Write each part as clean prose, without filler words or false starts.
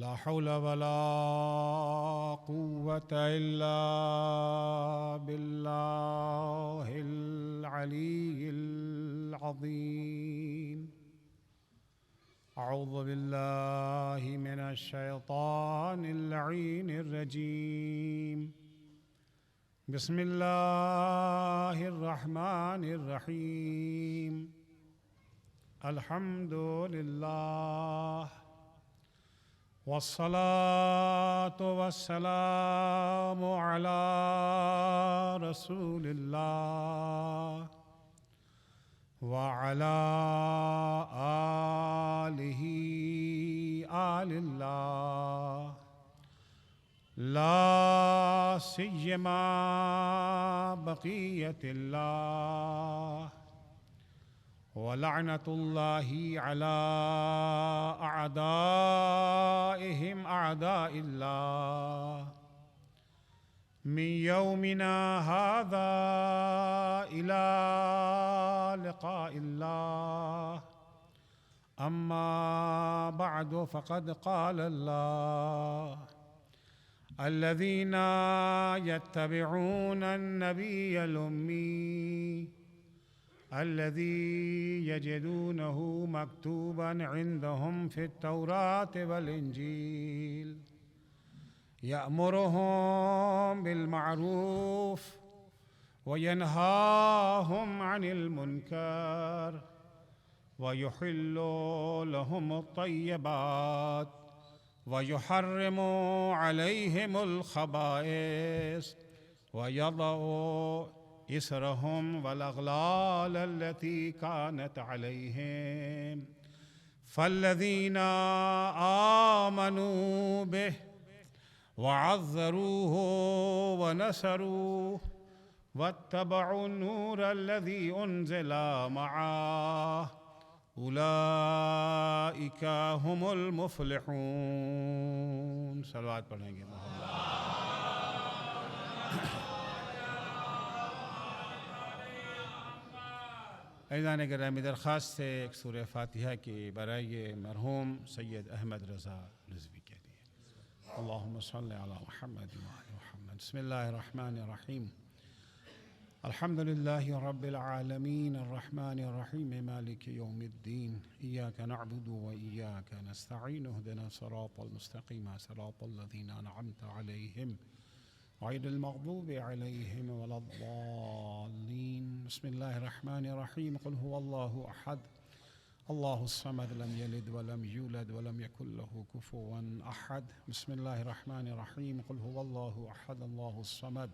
لا حول ولا قوة إلا بالله العلي العظيم. أعوذ بالله من الشيطان اللعين الرجيم. بسم الله الرحمن الرحيم. الحمد لله والصلاة والسلام على رسول الله وعلى آله آل الله، لا سيما بقية الله، ولعنة الله على أعدائهم أعداء الله من يومنا هذا إلى لقاء الله. أما بعد، فقد قال الله: الذين يتبعون النبي الأمي الذي يجدونه مكتوبا عندهم في التوراة والإنجيل يأمرهم بالمعروف وينهاهم عن المنكر ويحل لهم الطيبات ويحرم عليهم الخبائث ويضع إصرهم والأغلال التي كانت عليهم، فالذين آمنوا به وعذروه ونصروه واتبعوا النور الذي أنزل معه أولئك هم المفلحون. صلوات پڑھیں گے محمد. عزیزان گرامی، درخواست ہے ایک سورہ فاتحہ کی برائے مرحوم سید احمد رضا رضوی کے لیے. اللہم صلی علی محمد وآل محمد. بسم اللہ الرحمن الرحیم. الحمدللہ رب العالمین الرحمن الرحیم مالک یوم الدین. ایاک نعبد و ایاک نستعین. اہدنا الصراط المستقیم صراط الذین انعمت علیہم غیر المغضوب علیہم ولا الضالین. بسم اللہ الرحمن الرحیم. قل هو اللہ احد اللہ الصمد لم یلد ولم یولد ولم یکن له کفوا احد. بسم اللہ الرحمن الرحیم. قل هو اللہ احد اللہ الصمد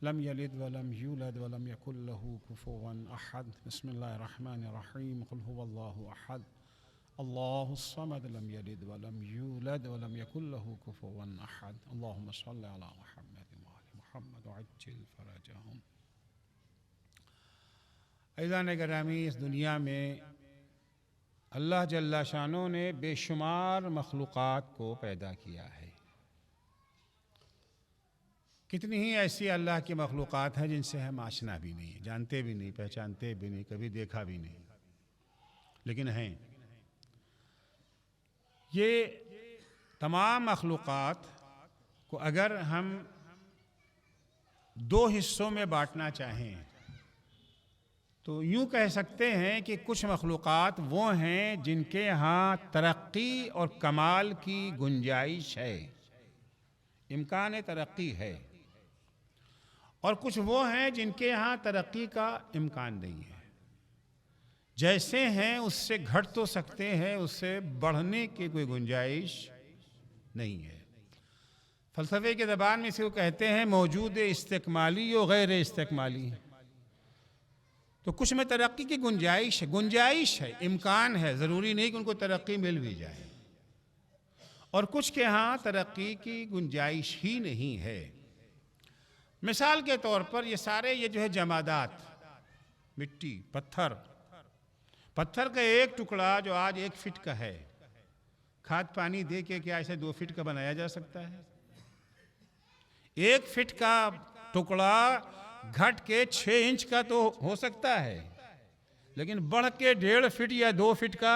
لم یلد ولم یولد ولم یکن له کفوا احد. بسم اللہ الرحمن الرحیم. قل هو اللہ احد اللہ الصمد لم یلد ولم یولد ولم یکن له کفوا احد. اللہم صلی علی محمد وآل محمد وعجل فرجہم. عزیزان گرامی، اس دنیا میں اللہ جل شانہ نے بے شمار مخلوقات کو پیدا کیا ہے. کتنی ہی ایسی اللہ کی مخلوقات ہیں جن سے ہم آشنا بھی نہیں، جانتے بھی نہیں، پہچانتے بھی نہیں، کبھی دیکھا بھی نہیں، لیکن ہیں. یہ تمام مخلوقات کو اگر ہم دو حصوں میں بانٹنا چاہیں تو یوں کہہ سکتے ہیں کہ کچھ مخلوقات وہ ہیں جن کے ہاں ترقی اور کمال کی گنجائش ہے، امکان ترقی ہے، اور کچھ وہ ہیں جن کے ہاں ترقی کا امکان نہیں ہے. جیسے ہیں اس سے گھٹ تو سکتے ہیں، اس سے بڑھنے کی کوئی گنجائش نہیں ہے. فلسفے کی زبان میں سے وہ کہتے ہیں موجود استکمالی و غیر استکمالی. تو کچھ میں ترقی کی گنجائش ہے، امکان ہے، ضروری نہیں کہ ان کو ترقی مل بھی جائے، اور کچھ کے ہاں ترقی کی گنجائش ہی نہیں ہے. مثال کے طور پر یہ سارے جو ہے جمادات، مٹی، پتھر کا ایک ٹکڑا جو آج 1 فٹ کا ہے، کھاد پانی دے کے کیا اسے 2 فٹ کا بنایا جا سکتا ہے؟ 1 فٹ کا ٹکڑا گھٹ کے 6 انچ کا تو ہو سکتا ہے، لیکن بڑھ کے 1.5 فٹ یا 2 فٹ کا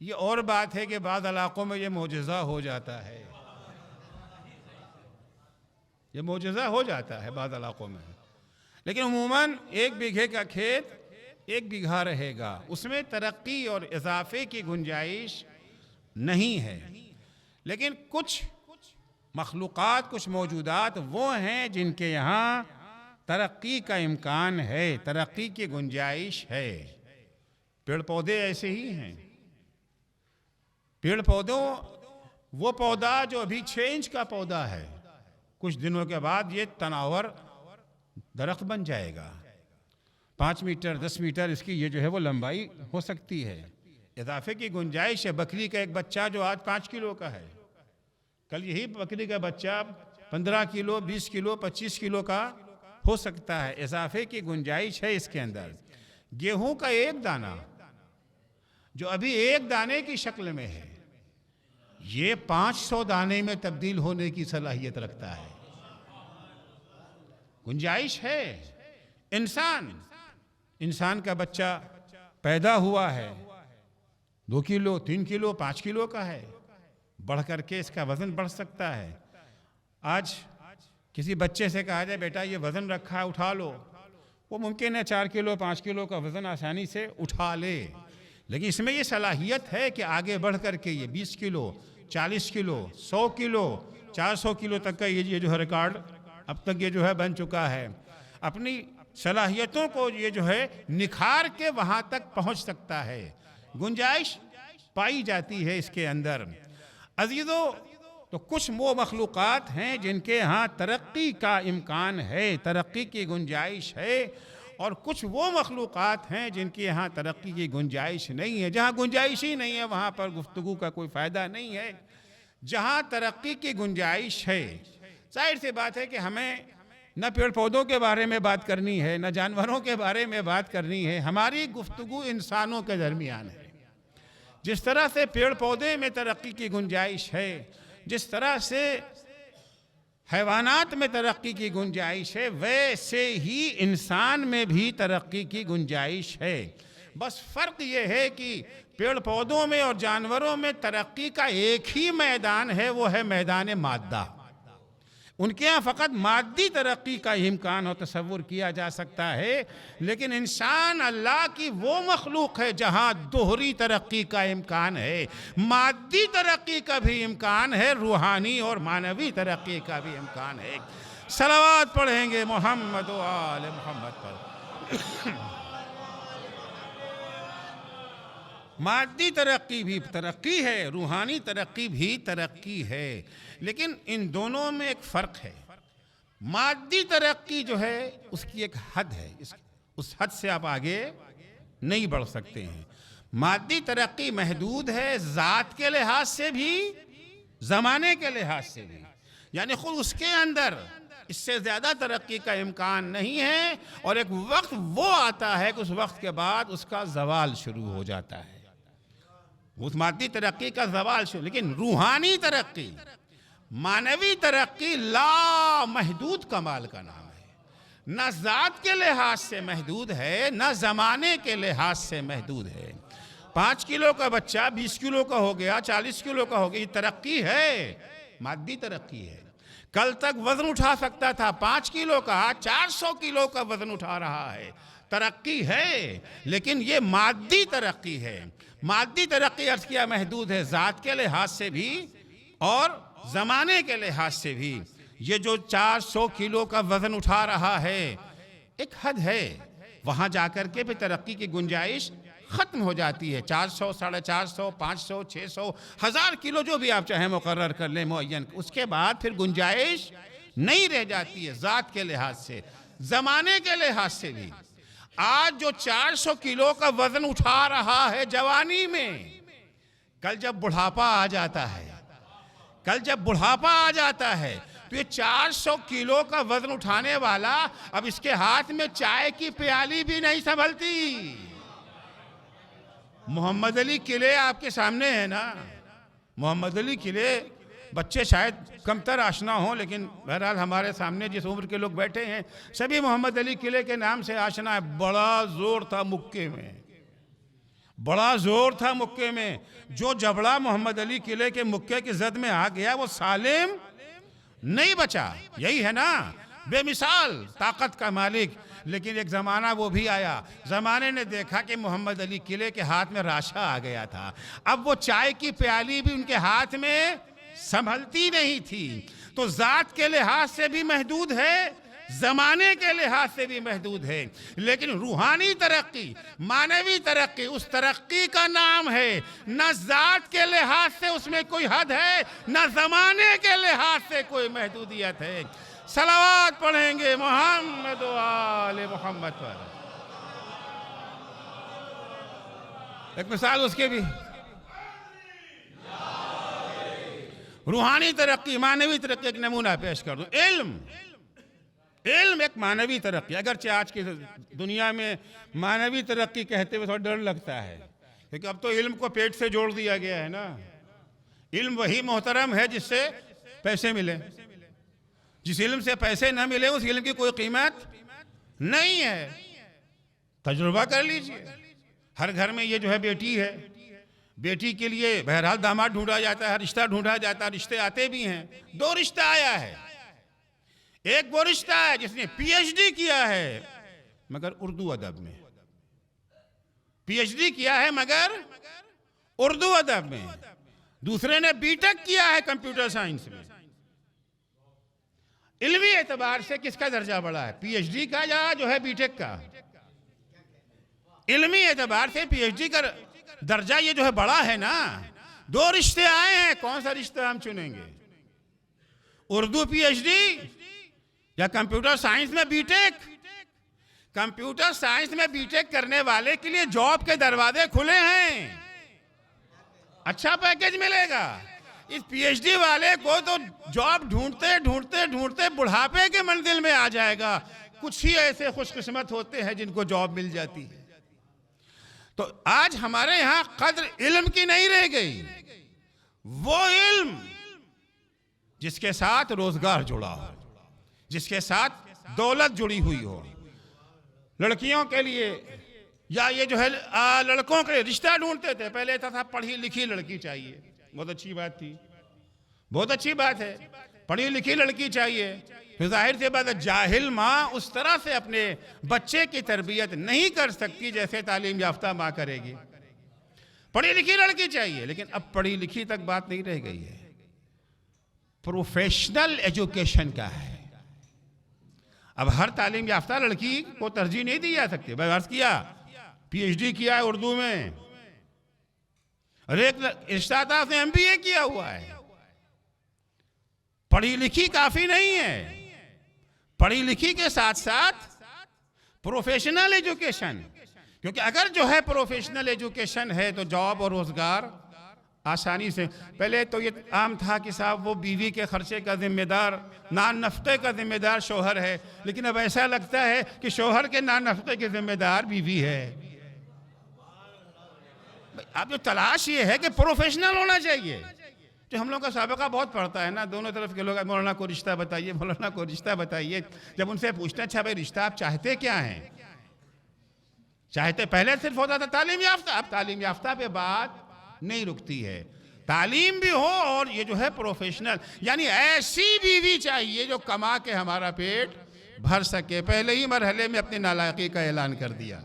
یہ اور بات ہے کہ بعض علاقوں میں یہ معجزہ ہو جاتا ہے، یہ معجزہ ہو جاتا ہے بعض علاقوں میں، لیکن عموماً 1 بیگھے کا کھیت 1 بیگھا رہے گا، اس میں ترقی اور اضافے کی گنجائش نہیں ہے۔ لیکن کچھ مخلوقات، کچھ موجودات وہ ہیں جن کے یہاں ترقی کا امکان ہے، ترقی کی گنجائش ہے۔ پیڑ پودے ایسے ہی ہیں۔ پیڑ پودوں، وہ پودا جو ابھی 6 انچ کا پودا ہے، کچھ دنوں کے بعد یہ تناور درخت بن جائے گا۔ 5 میٹر 10 میٹر اس کی یہ جو ہے وہ لمبائی ہو سکتی ہے۔ اضافے کی گنجائش ہے۔ بکری کا ایک بچہ جو آج 5 کلو کا ہے، کل یہی بکری کا بچہ 15 کلو 20 کلو 25 کلو کا ہو سکتا ہے۔ اضافے کی گنجائش ہے اس کے اندر۔ گیہوں کا ایک دانہ جو ابھی 1 دانے کی شکل میں ہے، یہ 500 دانے میں تبدیل ہونے کی صلاحیت رکھتا ہے۔ گنجائش ہے۔ انسان کا بچہ پیدا ہوا ہے، 2 کلو 3 کلو 5 کلو کا ہے، بڑھ کر کے اس کا وزن بڑھ سکتا ہے۔ آج کسی بچے سے کہا جائے بیٹا یہ وزن رکھا ہے اٹھا لو، وہ ممکن ہے 4 کلو 5 کلو کا وزن آسانی سے اٹھا لے، لیکن اس میں یہ صلاحیت ہے کہ آگے بڑھ کر کے یہ 20 کلو 40 کلو 100 کلو 400 کلو تک کا یہ جو ہے ریکارڈ اب تک یہ جو ہے بن چکا ہے۔ اپنی صلاحیتوں کو یہ جو ہے نکھار کے وہاں تک پہنچ سکتا ہے۔ گنجائش پائی جاتی ہے اس کے اندر۔ عزیزو، تو کچھ وہ مخلوقات ہیں جن کے ہاں ترقی کا امکان ہے، ترقی کی گنجائش ہے، اور کچھ وہ مخلوقات ہیں جن کے یہاں ترقی کی گنجائش نہیں ہے۔ جہاں گنجائش ہی نہیں ہے وہاں پر گفتگو کا کوئی فائدہ نہیں ہے۔ جہاں ترقی کی گنجائش ہے، ظاہر سی بات ہے کہ ہمیں نہ پیڑ پودوں کے بارے میں بات کرنی ہے، نہ جانوروں کے بارے میں بات کرنی ہے، ہماری گفتگو انسانوں کے درمیان ہے۔ جس طرح سے پیڑ پودے میں ترقی کی گنجائش ہے، جس طرح سے حیوانات میں ترقی کی گنجائش ہے، ویسے ہی انسان میں بھی ترقی کی گنجائش ہے۔ بس فرق یہ ہے کہ پیڑ پودوں میں اور جانوروں میں ترقی کا ایک ہی میدان ہے، وہ ہے میدان مادہ۔ ان کے ہاں فقط مادی ترقی کا امکان اور تصور کیا جا سکتا ہے، لیکن انسان اللہ کی وہ مخلوق ہے جہاں دوہری ترقی کا امکان ہے۔ مادی ترقی کا بھی امکان ہے، روحانی اور معنوی ترقی کا بھی امکان ہے۔ صلوات پڑھیں گے محمد و آل محمد پر۔ مادی ترقی بھی ترقی ہے، روحانی ترقی بھی ترقی ہے، لیکن ان دونوں میں ایک فرق ہے۔ مادی ترقی جو ہے اس کی ایک حد ہے، اس حد سے آپ آگے نہیں بڑھ سکتے ہیں۔ مادی ترقی محدود ہے، ذات کے لحاظ سے بھی زمانے کے لحاظ سے بھی، یعنی خود اس کے اندر اس سے زیادہ ترقی کا امکان نہیں ہے، اور ایک وقت وہ آتا ہے کہ اس وقت کے بعد اس کا زوال شروع ہو جاتا ہے۔ اس مادی ترقی کا زوال شروع، لیکن روحانی ترقی، معنوی ترقی لا محدود کمال کا نام ہے۔ نہ ذات کے لحاظ سے محدود ہے، نہ زمانے کے لحاظ سے محدود ہے۔ 5 کلو کا بچہ 20 کلو کا ہو گیا، 40 کلو کا ہو گیا، یہ ترقی ہے، مادی ترقی ہے۔ کل تک وزن اٹھا سکتا تھا 5 کلو کا، 400 کلو کا وزن اٹھا رہا ہے، ترقی ہے، لیکن یہ مادی ترقی ہے۔ مادی ترقی عرض کیا محدود ہے، ذات کے لحاظ سے بھی اور زمانے کے لحاظ سے بھی۔ یہ جو 400 کلو کا وزن اٹھا رہا ہے، ایک حد ہے، وہاں جا کر کے پھر ترقی کی گنجائش ختم ہو جاتی ہے۔ 400 450 500 600 1000 کلو جو بھی آپ چاہیں مقرر کر لیں معین، اس کے بعد پھر گنجائش نہیں رہ جاتی ہے، ذات کے لحاظ سے، زمانے کے لحاظ سے بھی۔ آج جو 400 کلو کا وزن اٹھا رہا ہے جوانی میں، کل جب بڑھاپا آ جاتا ہے، تو یہ 400 کلو کا وزن اٹھانے والا اب اس کے ہاتھ میں چائے کی پیالی بھی نہیں سنبھلتی۔ محمد علی قلعے آپ کے سامنے ہے نا، محمد علی قلعے بچے شاید کم تر آشنا ہوں، لیکن بہرحال ہمارے سامنے جس عمر کے لوگ بیٹھے ہیں سبھی محمد علی قلعے کے نام سے آشنا ہے۔ بڑا زور تھا مکے میں، بڑا زور تھا مکے میں۔ جو جبڑا محمد علی قلعے کے مکے کی زد میں آ گیا وہ سالم نہیں بچا۔ یہی ہے نا، بے مثال طاقت کا مالک۔ لیکن ایک زمانہ وہ بھی آیا، زمانے نے دیکھا کہ محمد علی قلعے کے ہاتھ میں راشا آ گیا تھا۔ اب وہ چائے کی پیالی بھی ان کے ہاتھ میں سنبھلتی نہیں تھی۔ تو ذات کے لحاظ سے بھی محدود ہے، زمانے کے لحاظ سے بھی محدود ہے، لیکن روحانی ترقی، معنوی ترقی، اس ترقی کا نام ہے۔ نہ ذات کے لحاظ سے اس میں کوئی حد ہے، نہ زمانے کے لحاظ سے کوئی محدودیت ہے۔ صلوات پڑھیں گے محمد و آل محمد پر۔ ایک مثال اس کے بھی، روحانی ترقی، معنوی ترقی، ایک نمونہ پیش کر دوں۔ علم ایک معنوی ترقی، اگرچہ آج کی دنیا میں معنوی ترقی کہتے ہوئے تھوڑا ڈر لگتا ہے، کیونکہ اب تو علم کو پیٹ سے جوڑ دیا گیا ہے نا۔ علم وہی محترم ہے جس سے پیسے ملے، جس علم سے پیسے نہ ملے اس علم کی کوئی قیمت نہیں ہے۔ تجربہ کر لیجئے، ہر گھر میں یہ جو ہے بیٹی ہے، بیٹی کے لیے بہرحال داماد ڈھونڈا جاتا ہے، رشتہ ڈھونڈا جاتا ہے، رشتے آتے بھی ہیں۔ دو رشتہ آیا ہے، ایک وہ رشتہ ہے جس نے پی ایچ ڈی کیا ہے مگر اردو ادب میں، پی ایچ ڈی کیا ہے مگر اردو ادب میں۔ دوسرے نے بی ٹیک کیا ہے کمپیوٹر سائنس میں۔ علمی اعتبار سے کس کا درجہ بڑا ہے، پی ایچ ڈی کا یا جو ہے بی ٹیک کا؟ علمی اعتبار سے پی ایچ ڈی کا درجہ یہ جو ہے بڑا ہے نا۔ دو رشتے آئے ہیں، کون سا رشتہ ہم چنیں گے؟ اردو پی ایچ ڈی یا کمپیوٹر سائنس میں بی ٹیک؟ کمپیوٹر سائنس میں بی ٹیک کرنے والے کے لیے جاب کے دروازے کھلے ہیں، اچھا پیکیج ملے گا۔ اس پی ایچ ڈی والے کو تو جاب ڈھونڈتے ڈھونڈتے ڈھونڈتے بڑھاپے کے منزل میں آ جائے گا۔ کچھ ہی ایسے خوش قسمت ہوتے ہیں جن کو جاب مل جاتی ہے۔ تو آج ہمارے یہاں قدر علم کی نہیں رہ گئی، وہ علم جس کے ساتھ روزگار جڑا ہو، جس کے ساتھ دولت جڑی ہوئی ہو۔ لڑکیوں کے لیے یا یہ جو ہے لڑکوں کے لیے رشتہ ڈھونڈتے تھے، پہلے تھا پڑھی لکھی لڑکی چاہیے، بہت اچھی بات تھی، بہت اچھی بات ہے، پڑھی لکھی لڑکی چاہیے۔ پھر ظاہر سے بات ہے جاہل ماں اس طرح سے اپنے بچے کی تربیت نہیں کر سکتی جیسے تعلیم یافتہ ماں کرے گی۔ پڑھی لکھی لڑکی چاہیے، لیکن اب پڑھی لکھی تک بات نہیں رہ گئی ہے، پروفیشنل ایجوکیشن کا ہے۔ اب ہر تعلیم یافتہ لڑکی کو ترجیح نہیں دی جا سکتی۔ میں عرض کیا پی ایچ ڈی کیا ہے اردو میں، اور ایک رشتہ تھا اس نے ایم بی اے کیا ہوا ہے۔ پڑھی لکھی کافی نہیں ہے، پڑھی لکھی کے ساتھ ساتھ پروفیشنل ایجوکیشن، کیونکہ اگر جو ہے پروفیشنل ایجوکیشن ہے تو جاب اور روزگار آسانی سے۔ پہلے تو یہ عام تھا کہ صاحب وہ بیوی کے خرچے کا ذمہ دار، نان نفقے کا ذمہ دار شوہر ہے، لیکن اب ایسا لگتا ہے کہ شوہر کے نان نفقے کے ذمہ دار بیوی ہے۔ اب جو تلاش یہ ہے کہ پروفیشنل ہونا چاہیے، جو ہم لوگ کا سابقہ بہت پڑتا ہے نا، دونوں طرف کے لوگ مولانا کو رشتہ بتائیے، مولانا کو رشتہ بتائیے۔ جب ان سے پوچھتے ہیں اچھا بھائی رشتہ آپ چاہتے کیا ہیں؟ چاہتے پہلے صرف ہوتا تھا تعلیم یافتہ، اب تعلیم یافتہ پہ بات نہیں رکتی ہے، تعلیم بھی ہو اور یہ جو ہے پروفیشنل، یعنی ایسی بیوی چاہیے جو کما کے ہمارا پیٹ بھر سکے۔ پہلے ہی مرحلے میں اپنی نالائقی کا اعلان کر دیا۔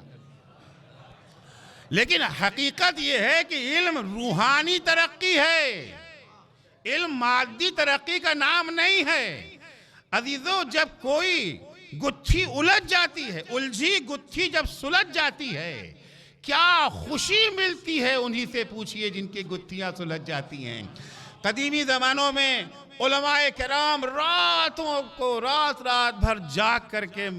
لیکن حقیقت یہ ہے کہ علم روحانی ترقی ہے، علم مادی ترقی کا نام نہیں ہے۔ عزیزو، جب کوئی گتھی الجھ جاتی ہے، الجھی گتھی جب سلجھ جاتی ہے، کیا خوشی ملتی ہے انہی سے پوچھئے جن کی گتھیاں سلجھ جاتی ہیں۔ قدیمی زمانوں میں علماء کرام راتوں کو رات بھر جاگ کر کے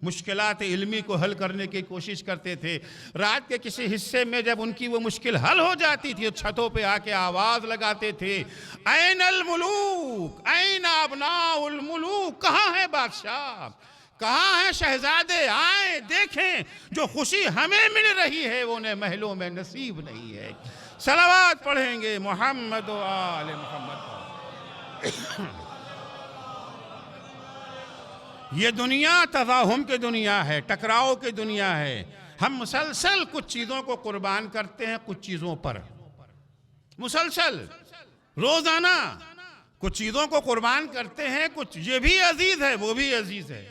مشکلات علمی کو حل کرنے کی کوشش کرتے تھے۔ رات کے کسی حصے میں جب ان کی وہ مشکل حل ہو جاتی تھی، چھتوں پہ آ کے آواز لگاتے تھے، این الملوک، این ابناء الملوک، کہاں ہے بادشاہ، کہاں ہیں شہزادے، آئیں دیکھیں جو خوشی ہمیں مل رہی ہے وہ انہیں محلوں میں نصیب نہیں ہے۔ صلوات پڑھیں گے محمد و آل محمد۔ یہ دنیا تفاہم کی دنیا ہے، ٹکراؤ کی دنیا ہے. ہم مسلسل کچھ چیزوں کو قربان کرتے ہیں کچھ چیزوں پر، مسلسل روزانہ کچھ چیزوں کو قربان کرتے ہیں. کچھ یہ بھی عزیز ہے وہ بھی عزیز ہے،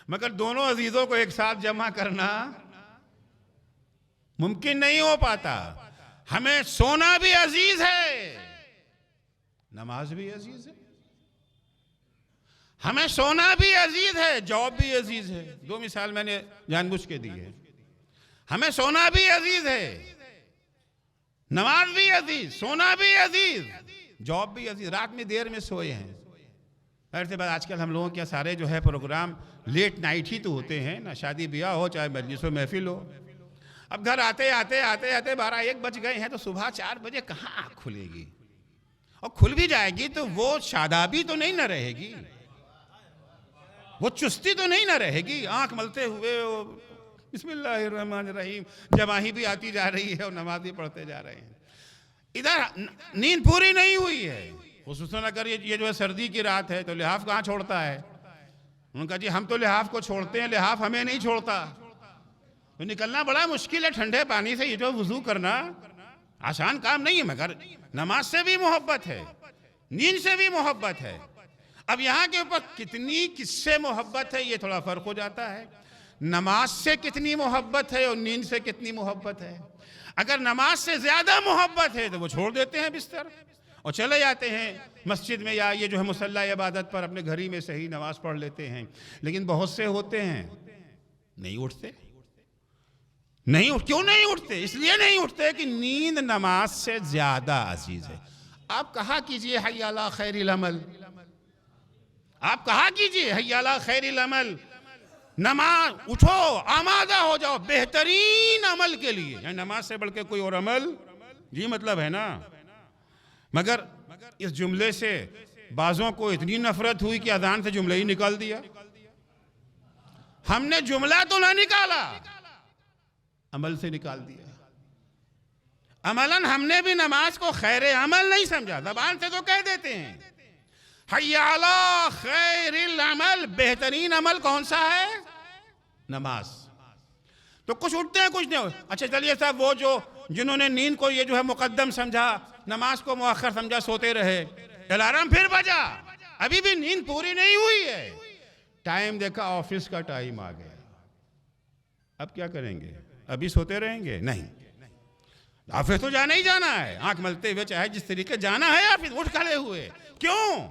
مگر دونوں عزیزوں کو ایک ساتھ جمع کرنا ممکن نہیں ہو پاتا. ہمیں سونا بھی عزیز ہے، نماز بھی عزیز ہے. ہمیں سونا بھی عزیز ہے، جاب بھی عزیز ہے. دو مثال میں نے جان بوجھ کے دی ہے. ہمیں سونا بھی عزیز ہے، نماز بھی عزیز، سونا بھی عزیز، جاب بھی عزیز. رات میں دیر میں سوئے ہیں. ایسے بعد آج کل ہم لوگوں کے سارے جو ہے پروگرام لیٹ نائٹ ہی تو ہوتے ہیں نا، شادی بیاہ ہو چاہے مجلس و محفل ہو. اب گھر آتے آتے 12-1 بج گئے ہیں تو صبح 4 بجے کہاں آنکھ کھلے گی؟ اور کھل بھی جائے گی تو وہ شادابی تو نہیں نہ رہے گی، وہ چستی تو نہیں نہ رہے گی. آنکھ ملتے ہوئے بسم اللہ الرحمن الرحیم جماہی بھی آتی جا رہی ہے اور نماز بھی پڑھتے جا رہے ہیں. ادھر نیند پوری نہیں ہوئی ہے. خصوصاً اگر یہ جو ہے سردی کی رات ہے تو لحاف کہاں چھوڑتا ہے؟ انہوں نے کہا جی ہم تو لحاف کو چھوڑتے ہیں، لحاف ہمیں نہیں چھوڑتا. تو نکلنا بڑا مشکل ہے ٹھنڈے پانی سے. یہ جو وضو کرنا آسان کام نہیں ہے، مگر نماز سے بھی محبت ہے، نیند سے بھی محبت ہے. اب یہاں کے اوپر کتنی کس سے محبت ہے یہ تھوڑا فرق ہو جاتا ہے. نماز سے کتنی محبت ہے اور نیند سے کتنی محبت ہے. اگر نماز سے زیادہ محبت ہے تو وہ چھوڑ دیتے ہیں بستر اور چلے جاتے ہیں مسجد میں یا یہ جو ہے مصلی عبادت پر اپنے گھر ہی میں صحیح نماز پڑھ لیتے ہیں. لیکن بہت سے ہوتے ہیں نہیں اٹھتے. کیوں نہیں اٹھتے؟ اس لیے نہیں اٹھتے کہ نیند نماز سے زیادہ عزیز ہے. آپ کہا کیجئے حی علی خیر العمل، آپ کہا کیجئے حی علی خیر العمل. نماز اٹھو، آمادہ ہو جاؤ بہترین عمل کے لیے. یعنی نماز سے بڑھ کے کوئی اور عمل جی مطلب ہے نا. مگر اس جملے سے بعضوں کو اتنی نفرت ہوئی کہ اذان سے جملہ ہی نکال دیا. ہم نے جملہ تو نہ نکالا، عمل سے نکال دیا. عملاً ہم نے بھی نماز کو خیر عمل نہیں سمجھا. زبان سے تو کہہ دیتے ہیں حی علی خیر العمل، بہترین عمل کون سا ہے؟ نماز. تو کچھ اٹھتے ہیں کچھ نہیں. اچھا چلیے صاحب، وہ جنہوں نے نیند کو یہ جو ہے مقدم سمجھا، نماز کو مؤخر سمجھا، سوتے رہے. الارم پھر بجا، ابھی بھی نیند پوری نہیں ہوئی ہے. ٹائم دیکھا آفس کا ٹائم آ گیا. اب کیا کریں گے؟ ابھی سوتے رہیں گے؟ نہیں، آفس تو جانا ہی جانا ہے. آنکھ ملتے ہوئے چاہے جس طریقے جانا ہے آفس، اٹھ کھڑے ہوئے. کیوں؟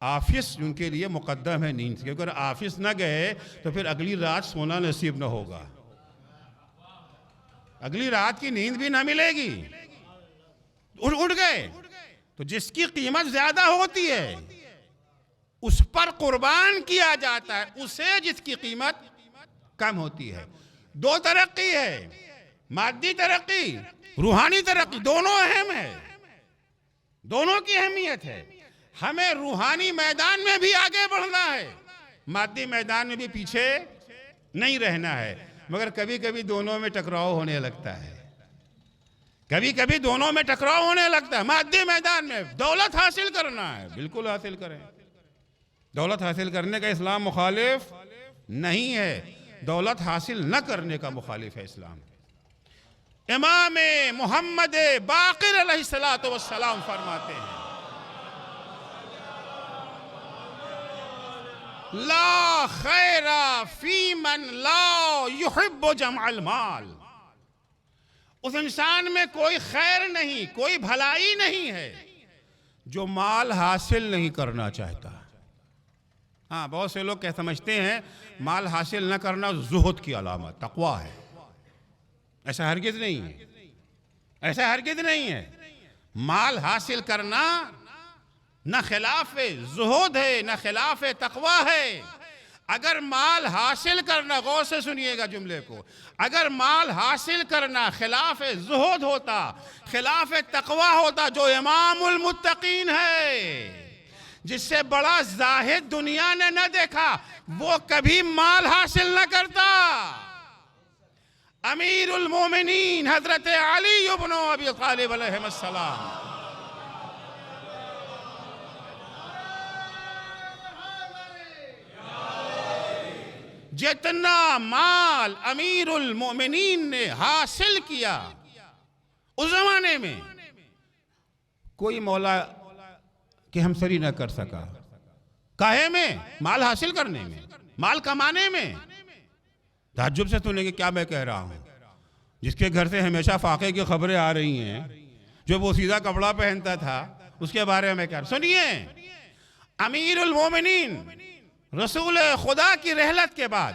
آفس ان کے لیے مقدم ہے نیند سے. کیونکہ اگر آفس نہ گئے تو پھر اگلی رات سونا نصیب نہ ہوگا، اگلی رات کی نیند بھی نہ ملے گی. اٹھ گئے تو جس کی قیمت زیادہ ہوتی ہے اس پر قربان کیا جاتا ہے، اسے جس کی قیمت کم ہوتی ہے. 2 ترقی ہے، مادی ترقی، روحانی ترقی. دونوں اہم ہے، دونوں کی اہمیت ہے. ہمیں روحانی میدان میں بھی آگے بڑھنا ہے، مادی میدان میں بھی پیچھے نہیں رہنا ہے. مگر کبھی کبھی دونوں میں ٹکراؤ ہونے لگتا ہے، کبھی کبھی دونوں میں ٹکراؤ ہونے لگتا ہے. مادی میدان میں دولت حاصل کرنا ہے، بالکل حاصل کریں. دولت حاصل کرنے کا اسلام مخالف نہیں ہے، دولت حاصل نہ کرنے کا مخالف ہے اسلام. امام محمد باقر علیہ السلام فرماتے ہیں لا خیر فی من لا یحب جمع المال. اس انسان میں کوئی خیر نہیں، کوئی بھلائی نہیں ہے جو مال حاصل نہیں کرنا چاہتا. ہاں، بہت سے لوگ سمجھتے ہیں مال حاصل نہ کرنا زہد کی علامت، تقوی ہے. ایسا ہرگز نہیں ہے، ایسا ہرگز نہیں ہے. مال حاصل کرنا نہ خلاف زہد ہے نہ خلاف تقوی ہے. اگر مال حاصل کرنا، غور سے سنیے گا جملے کو، اگر مال حاصل کرنا خلاف زہد ہوتا، خلاف تقوی ہوتا، جو امام المتقین ہے، جس سے بڑا زاہد دنیا نے نہ دیکھا، وہ کبھی مال حاصل نہ کرتا. امیر المومنین حضرت علی ابن ابی طالب علیہ السلام جتنا مال امیر المومنین نے حاصل کیا اس زمانے میں کوئی مولا کہ ہم سری نہ کر سکا. کاہے میں؟ مال حاصل کرنے میں، مال کمانے میں. تعجب سے سنیں گے کیا میں کہہ رہا ہوں. جس کے گھر سے ہمیشہ فاقے کی خبریں آ رہی ہیں، جو وہ سیدھا کپڑا پہنتا تھا، اس کے بارے میں کہہ رہا ہوں. سنیے، امیر المومنین رسول خدا کی رحلت کے بعد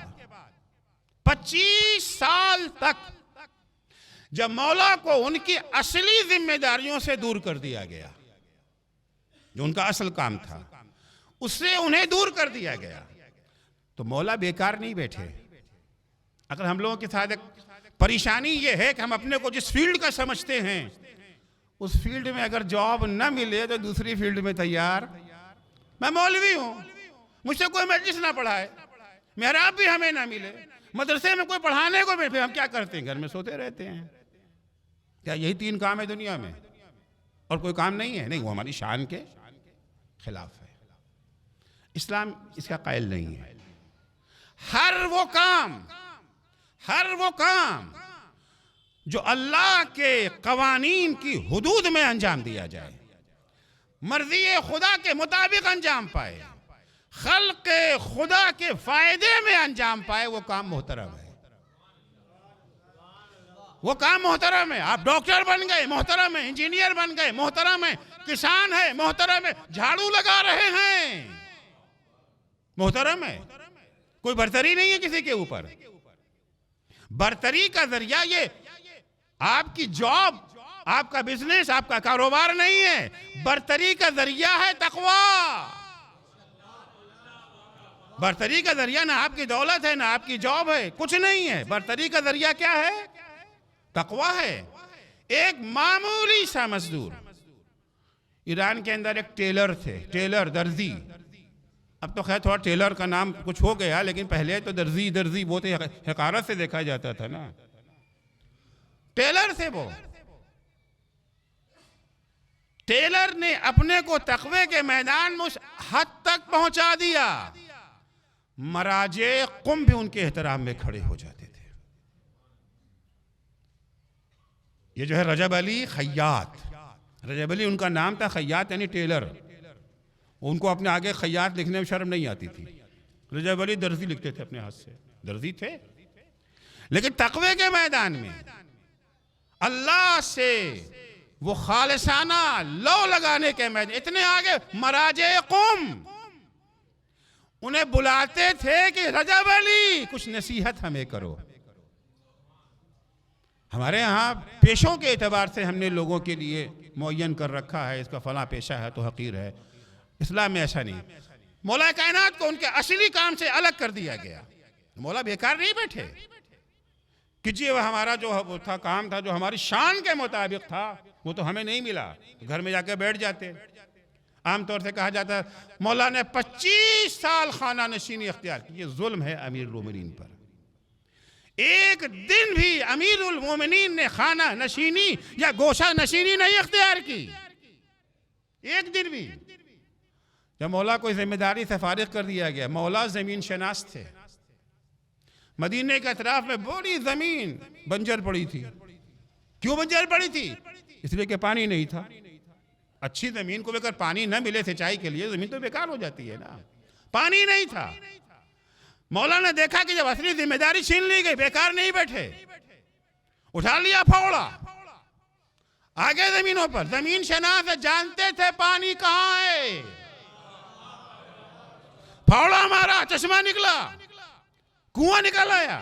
25 سال تک جب مولا کو ان کی اصلی ذمہ داریوں سے دور کر دیا گیا، جو ان کا اصل کام تھا اس سے انہیں دور کر دیا گیا، تو مولا بیکار نہیں بیٹھے. اگر ہم لوگوں کے ساتھ ایک پریشانی یہ ہے کہ ہم اپنے کو جس فیلڈ کا سمجھتے ہیں اس فیلڈ میں اگر جاب نہ ملے تو دوسری فیلڈ میں تیار. میں مولوی ہوں، مجھ سے کوئی مجلس نہ پڑھائے، محراب بھی ہمیں نہ ملے، مدرسے میں کوئی پڑھانے کو بھی، ہم کیا کرتے ہیں؟ گھر میں سوتے رہتے ہیں. کیا یہی 3 کام ہے دنیا میں اور کوئی کام نہیں ہے؟ نہیں، وہ ہماری شان کے خلاف ہے. اسلام اس کا قائل نہیں ہے. ہر وہ کام جو اللہ کے قوانین کی حدود میں انجام دیا جائے، مرضی خدا کے مطابق انجام پائے، خلق خدا کے فائدے میں انجام پائے، وہ کام محترم ہے. وہ کام محترم ہے. آپ ڈاکٹر بن گئے، محترم ہے. انجینئر بن گئے، محترم ہے. کسان ہے، محترم ہے. جھاڑو لگا رہے ہیں، محترم ہے. کوئی برتری نہیں ہے کسی کے اوپر. برتری کا ذریعہ یہ آپ کی جاب، آپ کا بزنس، آپ کا کاروبار نہیں ہے. برتری کا ذریعہ ہے تقوی. برتری کا ذریعہ نہ آپ کی دولت ہے، نہ آپ کی جاب ہے، کچھ نہیں ہے. برتری کا ذریعہ کیا ہے؟ تقوی ہے. ایک معمولی سا مزدور، ایران کے اندر ایک ٹیلر تھے، ٹیلر، درزی. اب تو خیر تھوڑا ٹیلر کا نام کچھ ہو گیا، لیکن پہلے تو درزی وہ تو حقارت سے دیکھا جاتا تھا نا. ٹیلر تھے وہ. ٹیلر نے اپنے کو تقوی کے میدان میں اس حد تک پہنچا دیا، مراجع قوم بھی ان کے احترام میں کھڑے ہو جاتے تھے. یہ جو ہے رجب علی خیاط، رجب علی ان کا نام تھا، خیاط یعنی ٹیلر. ان کو اپنے آگے خیاط لکھنے میں شرم نہیں آتی تھی. رجب علی درزی لکھتے تھے اپنے ہاتھ سے، درزی تھے. لیکن تقوی کے میدان میں اللہ سے وہ خالصانہ لو لگانے کے میدان اتنے آگے، مراجع قوم انہیں بلاتے تھے کہ رجب علی کچھ نصیحت ہمیں کرو. ہمارے ہاں پیشوں کے اعتبار سے ہم نے لوگوں کے لیے معین کر رکھا ہے، اس کا فلاں پیشہ ہے تو حقیر ہے. اسلام میں ایسا نہیں. مولا کائنات کو ان کے اصلی کام سے الگ کر دیا گیا. مولا بیکار نہیں بیٹھے کہ جی وہ ہمارا جو تھا کام تھا، جو ہماری شان کے مطابق تھا، وہ تو ہمیں نہیں ملا، گھر میں جا کے بیٹھ جاتے. عام طور سے کہا جاتا ہے مولا نے 25 سال خانہ نشینی اختیار کی. یہ ظلم ہے امیر المومنین پر. ایک دن بھی امیر المومنین نے خانہ نشینی یا گوشہ نشینی نہیں اختیار کی، ایک دن بھی. جب مولا کو ذمہ داری سے فارغ کر دیا گیا، مولا زمین شناس تھے. مدینے کے اطراف میں بڑی زمین بنجر پڑی تھی. کیوں بنجر پڑی تھی؟ اس لیے کہ پانی نہیں تھا. اچھی زمین کو اگر پانی نہ ملے سینچائی کے لیے زمین تو بیکار ہو جاتی ہے نا. پانی نہیں تھا. مولا نے دیکھا کہ جب اصلی ذمہ داری چھین لی گئی، بیکار نہیں بیٹھے، اٹھا لیا پھاوڑا آگے زمینوں پر. زمین شناس جانتے تھے پانی کہاں ہے. پھاوڑا مارا، چشمہ نکلا، کنواں نکل آیا،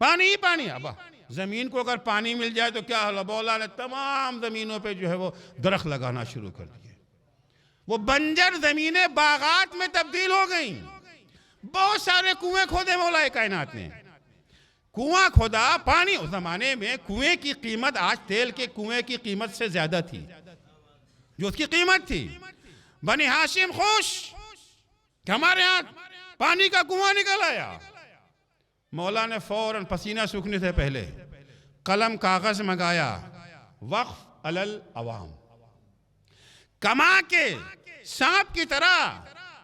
پانی ہی پانی. اب زمین کو اگر پانی مل جائے تو کیا حال. مولا نے تمام زمینوں پہ جو ہے وہ درخت لگانا شروع کر دیے. وہ بنجر زمینیں باغات میں تبدیل ہو گئیں. بہت سارے کنویں کھودے مولا کائنات نے. کنواں کھودا، پانی. اس زمانے میں کنویں کی قیمت آج تیل کے کنویں کی قیمت سے زیادہ تھی. جو اس کی قیمت تھی، بنی ہاشم خوش کہ ہمارے ہاں پانی کا کنواں نکل آیا. مولا نے فوراً پسینہ سوکھنے سے پہلے قلم کاغذ منگایا، وقف علی العوام. کما کے سانپ کی طرح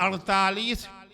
48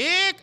$1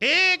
$1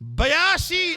82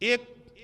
1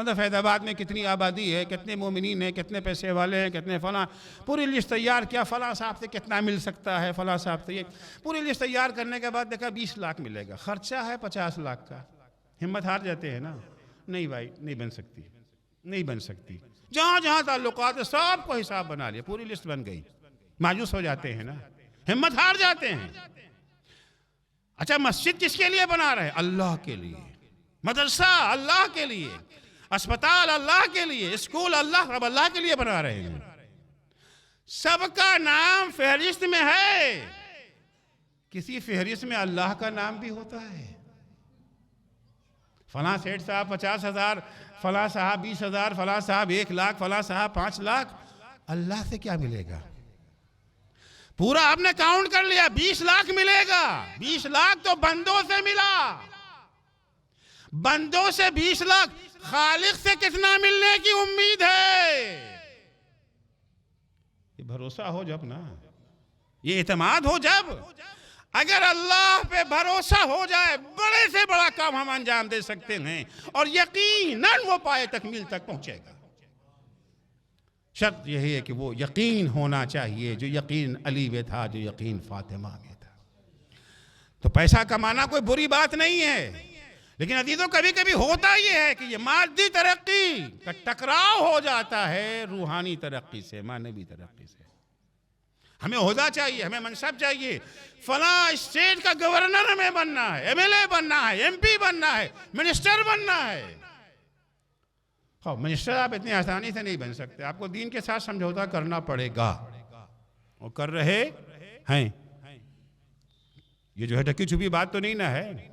مطلب فیض آباد میں کتنی آبادی ہے، کتنے مومنین ہیں، کتنے پیسے والے ہیں، کتنے فلاں، پوری لسٹ تیار کیا، فلاں صاحب سے کتنا مل سکتا ہے، فلاں صاحب سے یہ پوری لسٹ تیار کرنے کے بعد دیکھا 20 لاکھ ملے گا، خرچہ ہے 50 لاکھ کا، ہمت ہار جاتے ہیں نا، نہیں بھائی نہیں بن سکتی، نہیں بن سکتی، جہاں جہاں تعلقات ہے سب کو حساب بنا لیا، پوری لسٹ بن گئی، مایوس ہو جاتے ہیں نا، ہمت ہار جاتے ہیں۔ اچھا مسجد کس کے لیے بنا رہے؟ اللہ کے لیے، مدرسہ اللہ کے لیے، اسپتال اللہ کے لیے، اسکول اللہ رب اللہ کے لیے بنا رہے ہیں، سب کا نام فہرست میں ہے، کسی فہرست میں اللہ کا نام بھی ہوتا ہے، فلاں سیٹ صاحب 50,000، فلاں صاحب 20,000، فلاں صاحب 1 لاکھ، فلاں صاحب 5 لاکھ، اللہ سے کیا ملے گا؟ پورا آپ نے کاؤنٹ کر لیا 20 لاکھ ملے گا، 20 لاکھ تو بندوں سے ملا، بندوں سے 20 لاکھ، خالق سے کتنا ملنے کی امید ہے؟ یہ بھروسہ ہو جب نا، یہ اعتماد ہو جب، اگر اللہ پہ بھروسہ ہو جائے بڑے سے بڑا کام ہم انجام دے سکتے ہیں، اور یقیناً وہ پائے تکمیل تک پہنچے گا۔ شرط یہی ہے کہ وہ یقین ہونا چاہیے، جو یقین علی میں تھا، جو یقین فاطمہ میں تھا۔ تو پیسہ کمانا کوئی بری بات نہیں ہے، لیکن عزیزوں کبھی کبھی ہوتا یہ ہے کہ یہ مادی ترقی کا ٹکراؤ ہو جاتا ہے روحانی ترقی سے، معنوی ترقی سے۔ ہمیں عہدہ چاہیے، ہمیں منصب چاہیے، فلاں اسٹیٹ کا گورنر ہمیں بننا ہے، ایم ایل اے بننا ہے، ایم پی بننا ہے، منسٹر بننا ہے۔ منسٹر آپ اتنی آسانی سے نہیں بن سکتے، آپ کو دین کے ساتھ سمجھوتا کرنا پڑے گا، اور کر رہے ہیں۔ یہ جو ہے ڈھکی چھپی بات تو نہیں نہ ہے،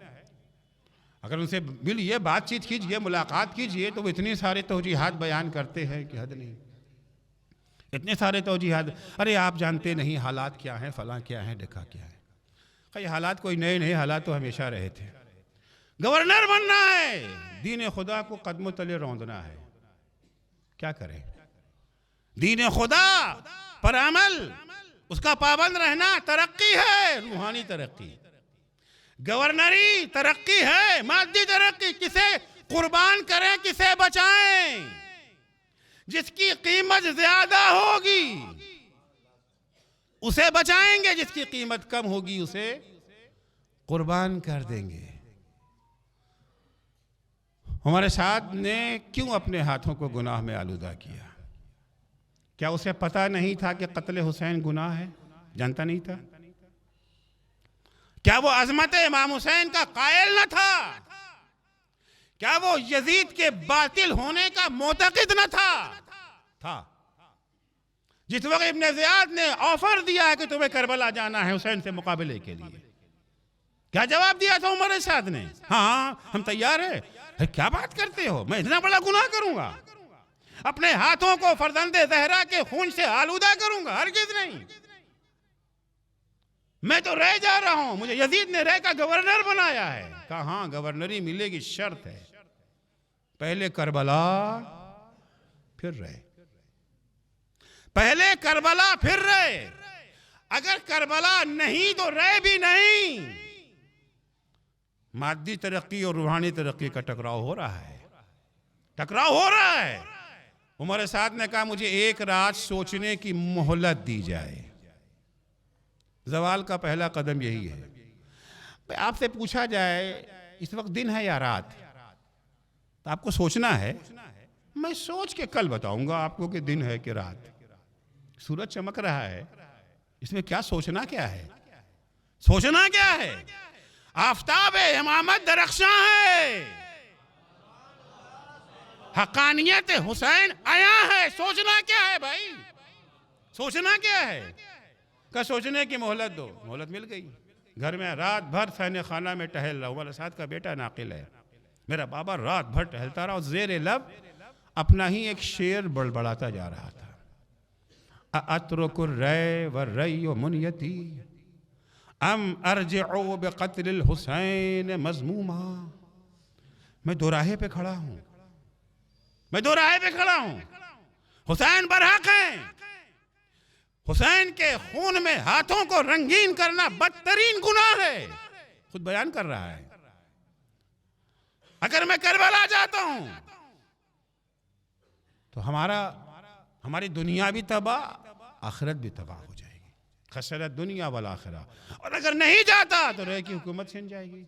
اگر ان سے ملیے، بات چیت کیجئے، ملاقات کیجئے، تو وہ اتنے سارے توجیحات بیان کرتے ہیں کہ حد نہیں، اتنے سارے توجیحات، ارے آپ جانتے نہیں حالات کیا ہیں، فلاں کیا ہیں، ڈھکا کیا ہے۔ یہ حالات کوئی نئے نئے حالات تو ہمیشہ رہے تھے۔ گورنر بننا ہے، دین خدا کو قدموں تلے روندنا ہے، کیا کریں؟ دین خدا پر عمل، اس کا پابند رہنا ترقی ہے، روحانی ترقی۔ گورنری ترقی ہے، مادی ترقی، کسے قربان کریں، کسے بچائیں، جس کی قیمت زیادہ ہوگی اسے بچائیں گے، جس کی قیمت کم ہوگی اسے قربان کر دیں گے۔ ہمارے ساتھ نے کیوں اپنے ہاتھوں کو گناہ میں آلودہ کیا؟ کیا اسے پتہ نہیں تھا کہ قتل حسین گناہ ہے؟ جانتا نہیں تھا؟ کیا وہ عظمت امام حسین کا قائل نہ تھا؟ کیا وہ یزید کے باطل ہونے کا معتقد نہ تھا؟ تھا۔ جس وقت ابن زیاد نے آفر دیا ہے کہ تمہیں کربلا جانا ہے حسین سے مقابلے کے لیے، کیا جواب دیا تھا عمر سعد نے؟ ہاں ہم تیار ہیں۔ کیا بات کرتے ہو، میں اتنا بڑا گناہ کروں گا، اپنے ہاتھوں کو فرزند زہرا کے خون سے آلودہ کروں گا؟ ہرگز نہیں، میں تو رہ جا رہا ہوں، مجھے یزید نے رہ کا گورنر بنایا ہے۔ کہا ہاں گورنری ملے گی، شرط ہے پہلے کربلا پھر رہے، پہلے کربلا پھر رہے، اگر کربلا نہیں تو رہے بھی نہیں۔ مادی ترقی اور روحانی ترقی کا ٹکراؤ ہو رہا ہے، ٹکراؤ ہو رہا ہے۔ عمر سعد نے کہا مجھے 1 رات سوچنے کی مہلت دی جائے۔ زوال کا پہلا قدم یہی ہے۔ آپ سے پوچھا جائے اس وقت دن ہے یا رات، تو آپ کو سوچنا ہے، میں سوچ کے کل بتاؤں گا آپ کو کہ دن ہے کہ رات۔ سورج چمک رہا ہے، اس میں کیا سوچنا، کیا ہے سوچنا، کیا ہے؟ آفتاب امامت درخشاں ہے، حقانیت حسین آیا ہے، سوچنا کیا ہے بھائی، سوچنا کیا ہے؟ کہ سوچنے کی مہلت دو، مہلت مل گئی۔ گھر میں رات بھر سینے خانہ میں ٹہل رہا ہوں، عمر سعد کا بیٹا ناقل ہے، میرا بابا رات بھر ٹہلتا رہا، اور زیر لب اپنا ہی ایک شعر بڑبڑاتا جا رہا تھا۔ اَأَتْرُكُ الرَّيْ وَالرَّيُّ مُنْيَتِي ام ارجعو بقتل الحسین مذموما۔ میں دوراہے پہ کھڑا ہوں، میں دوراہے پہ کھڑا ہوں، حسین برحق ہیں، حسین کے خون میں ہاتھوں کو رنگین کرنا بدترین گناہ ہے، خود بیان کر رہا ہے۔ اگر میں کربلا جاتا ہوں تو ہماری دنیا بھی تباہ، آخرت بھی تباہ ہو جائے گی. خسرت دنیا والآخرہ. اور اگر نہیں جاتا تو رے کی حکومت چھن جائے گی.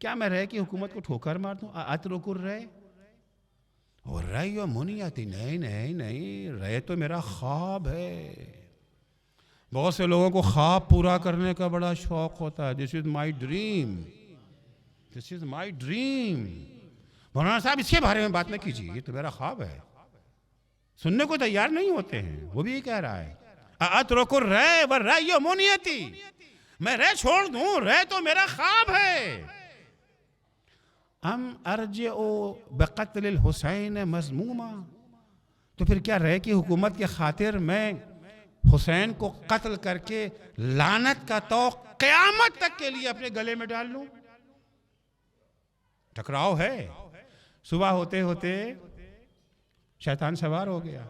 کیا میں رے کی حکومت کو ٹھوکر مار دوں؟ اترک الرے والرأی منیتی. نہیں، رے تو میرا خواب ہے. بہت سے لوگوں کو خواب پورا کرنے کا بڑا شوق ہوتا ہے. This is my dream, this is my dream. مولانا صاحب اس کے بارے میں بات نہ کیجیے، یہ تو میرا خواب ہے. سننے کو تیار نہیں ہوتے ہیں. وہ بھی کہہ رہا ہے اترک الرے والرأی منیتی، میں رے چھوڑ دوں، رے تو میرا خواب ہے. ام ارجع بقتل الحسین مذموما، تو پھر کیا رے کی حکومت کے خاطر میں حسین کو قتل کر کے لعنت کا طوق قیامت تک کے لیے اپنے گلے میں ڈال لوں؟ ٹکراؤ ہے. صبح ہوتے ہوتے شیطان سوار ہو گیا.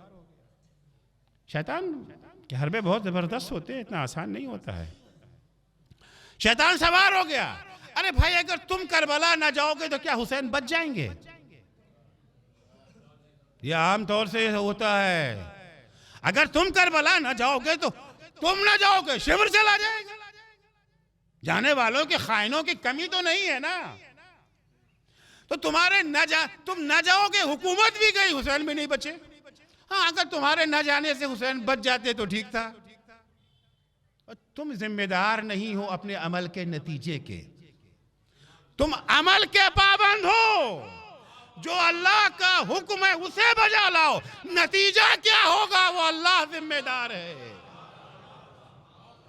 شیطان کے حربے بہت زبردست ہوتے ہیں، اتنا آسان نہیں ہوتا ہے. شیطان سوار ہو گیا. ارے بھائی اگر تم کربلا نہ جاؤ گے تو کیا حسین بچ جائیں گے؟ یہ عام طور سے ہوتا ہے. اگر تم کربلا نہ جاؤ گے تو تم نہ جاؤ گے، شمر چلا جائے گا. جانے والوں کے خائنوں کی کمی تو نہیں ہے نا. تو تم نہ جاؤ گے، حکومت بھی گئی، حسین بھی نہیں بچے. ہاں اگر تمہارے نہ جانے سے حسین بچ جاتے تو ٹھیک تھا. تم ذمہ دار نہیں ہو اپنے عمل کے نتیجے کے. تم عمل کے پابند ہو. جو اللہ کا حکم ہے اسے بجا لاؤ. نتیجہ کیا ہوگا وہ اللہ ذمہ دار ہے.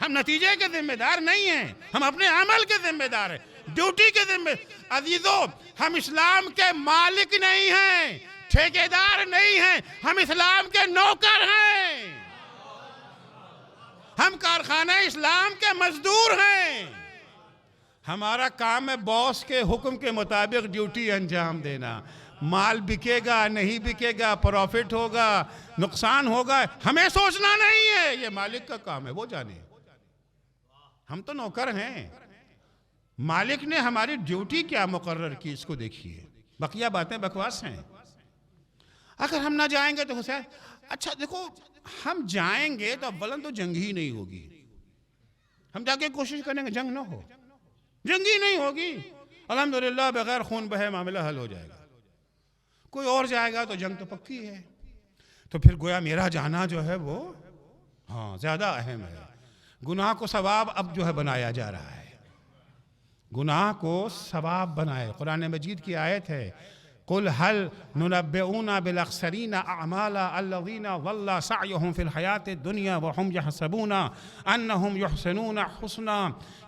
ہم نتیجے کے ذمہ دار نہیں ہیں، ہم اپنے عمل کے ذمہ دار ہیں، ڈیوٹی کے ذمہ. عزیزو، ہم اسلام کے مالک نہیں ہیں، ٹھیکیدار نہیں ہیں، ہم اسلام کے نوکر ہیں. ہم کارخانہ اسلام کے مزدور ہیں. ہمارا کام ہے باس کے حکم کے مطابق ڈیوٹی انجام دینا. مال بکے گا نہیں بکے گا، پروفٹ ہوگا نقصان ہوگا، ہمیں سوچنا نہیں ہے. یہ مالک کا کام ہے، وہ جانے. ہم تو نوکر ہیں. مالک نے ہماری ڈیوٹی کیا مقرر کی اس کو دیکھیے. بقیہ باتیں بکواس ہیں. اگر ہم نہ جائیں گے تو حسین، اچھا دیکھو ہم جائیں گے تو اولاً تو جنگ ہی نہیں ہوگی. ہم جا کے کوشش کریں گے جنگ نہ ہو، جنگ ہی نہیں ہوگی. الحمدللہ بغیر خون بہے معاملہ حل ہو جائے گا. کوئی اور جائے گا تو جنگ تو پکی ہے. تو پھر گویا میرا جانا جو ہے وہ زیادہ اہم ہے. گناہ کو ثواب اب جو ہے بنایا جا رہا ہے. گناہ کو ثواب بنائے. قرآن مجید کی آیت ہے قُلْ هَلْ نُنَبِّئُونَ بِالْأَخْسَرِينَ أَعْمَالًا الَّذِينَ ضَلَّ سَعْيُهُمْ فِي الْحَيَاةِ الدُّنْيَا وَهُمْ يَحْسَبُونَ أَنَّهُمْ يُحْسِنُونَ حُسْنًا.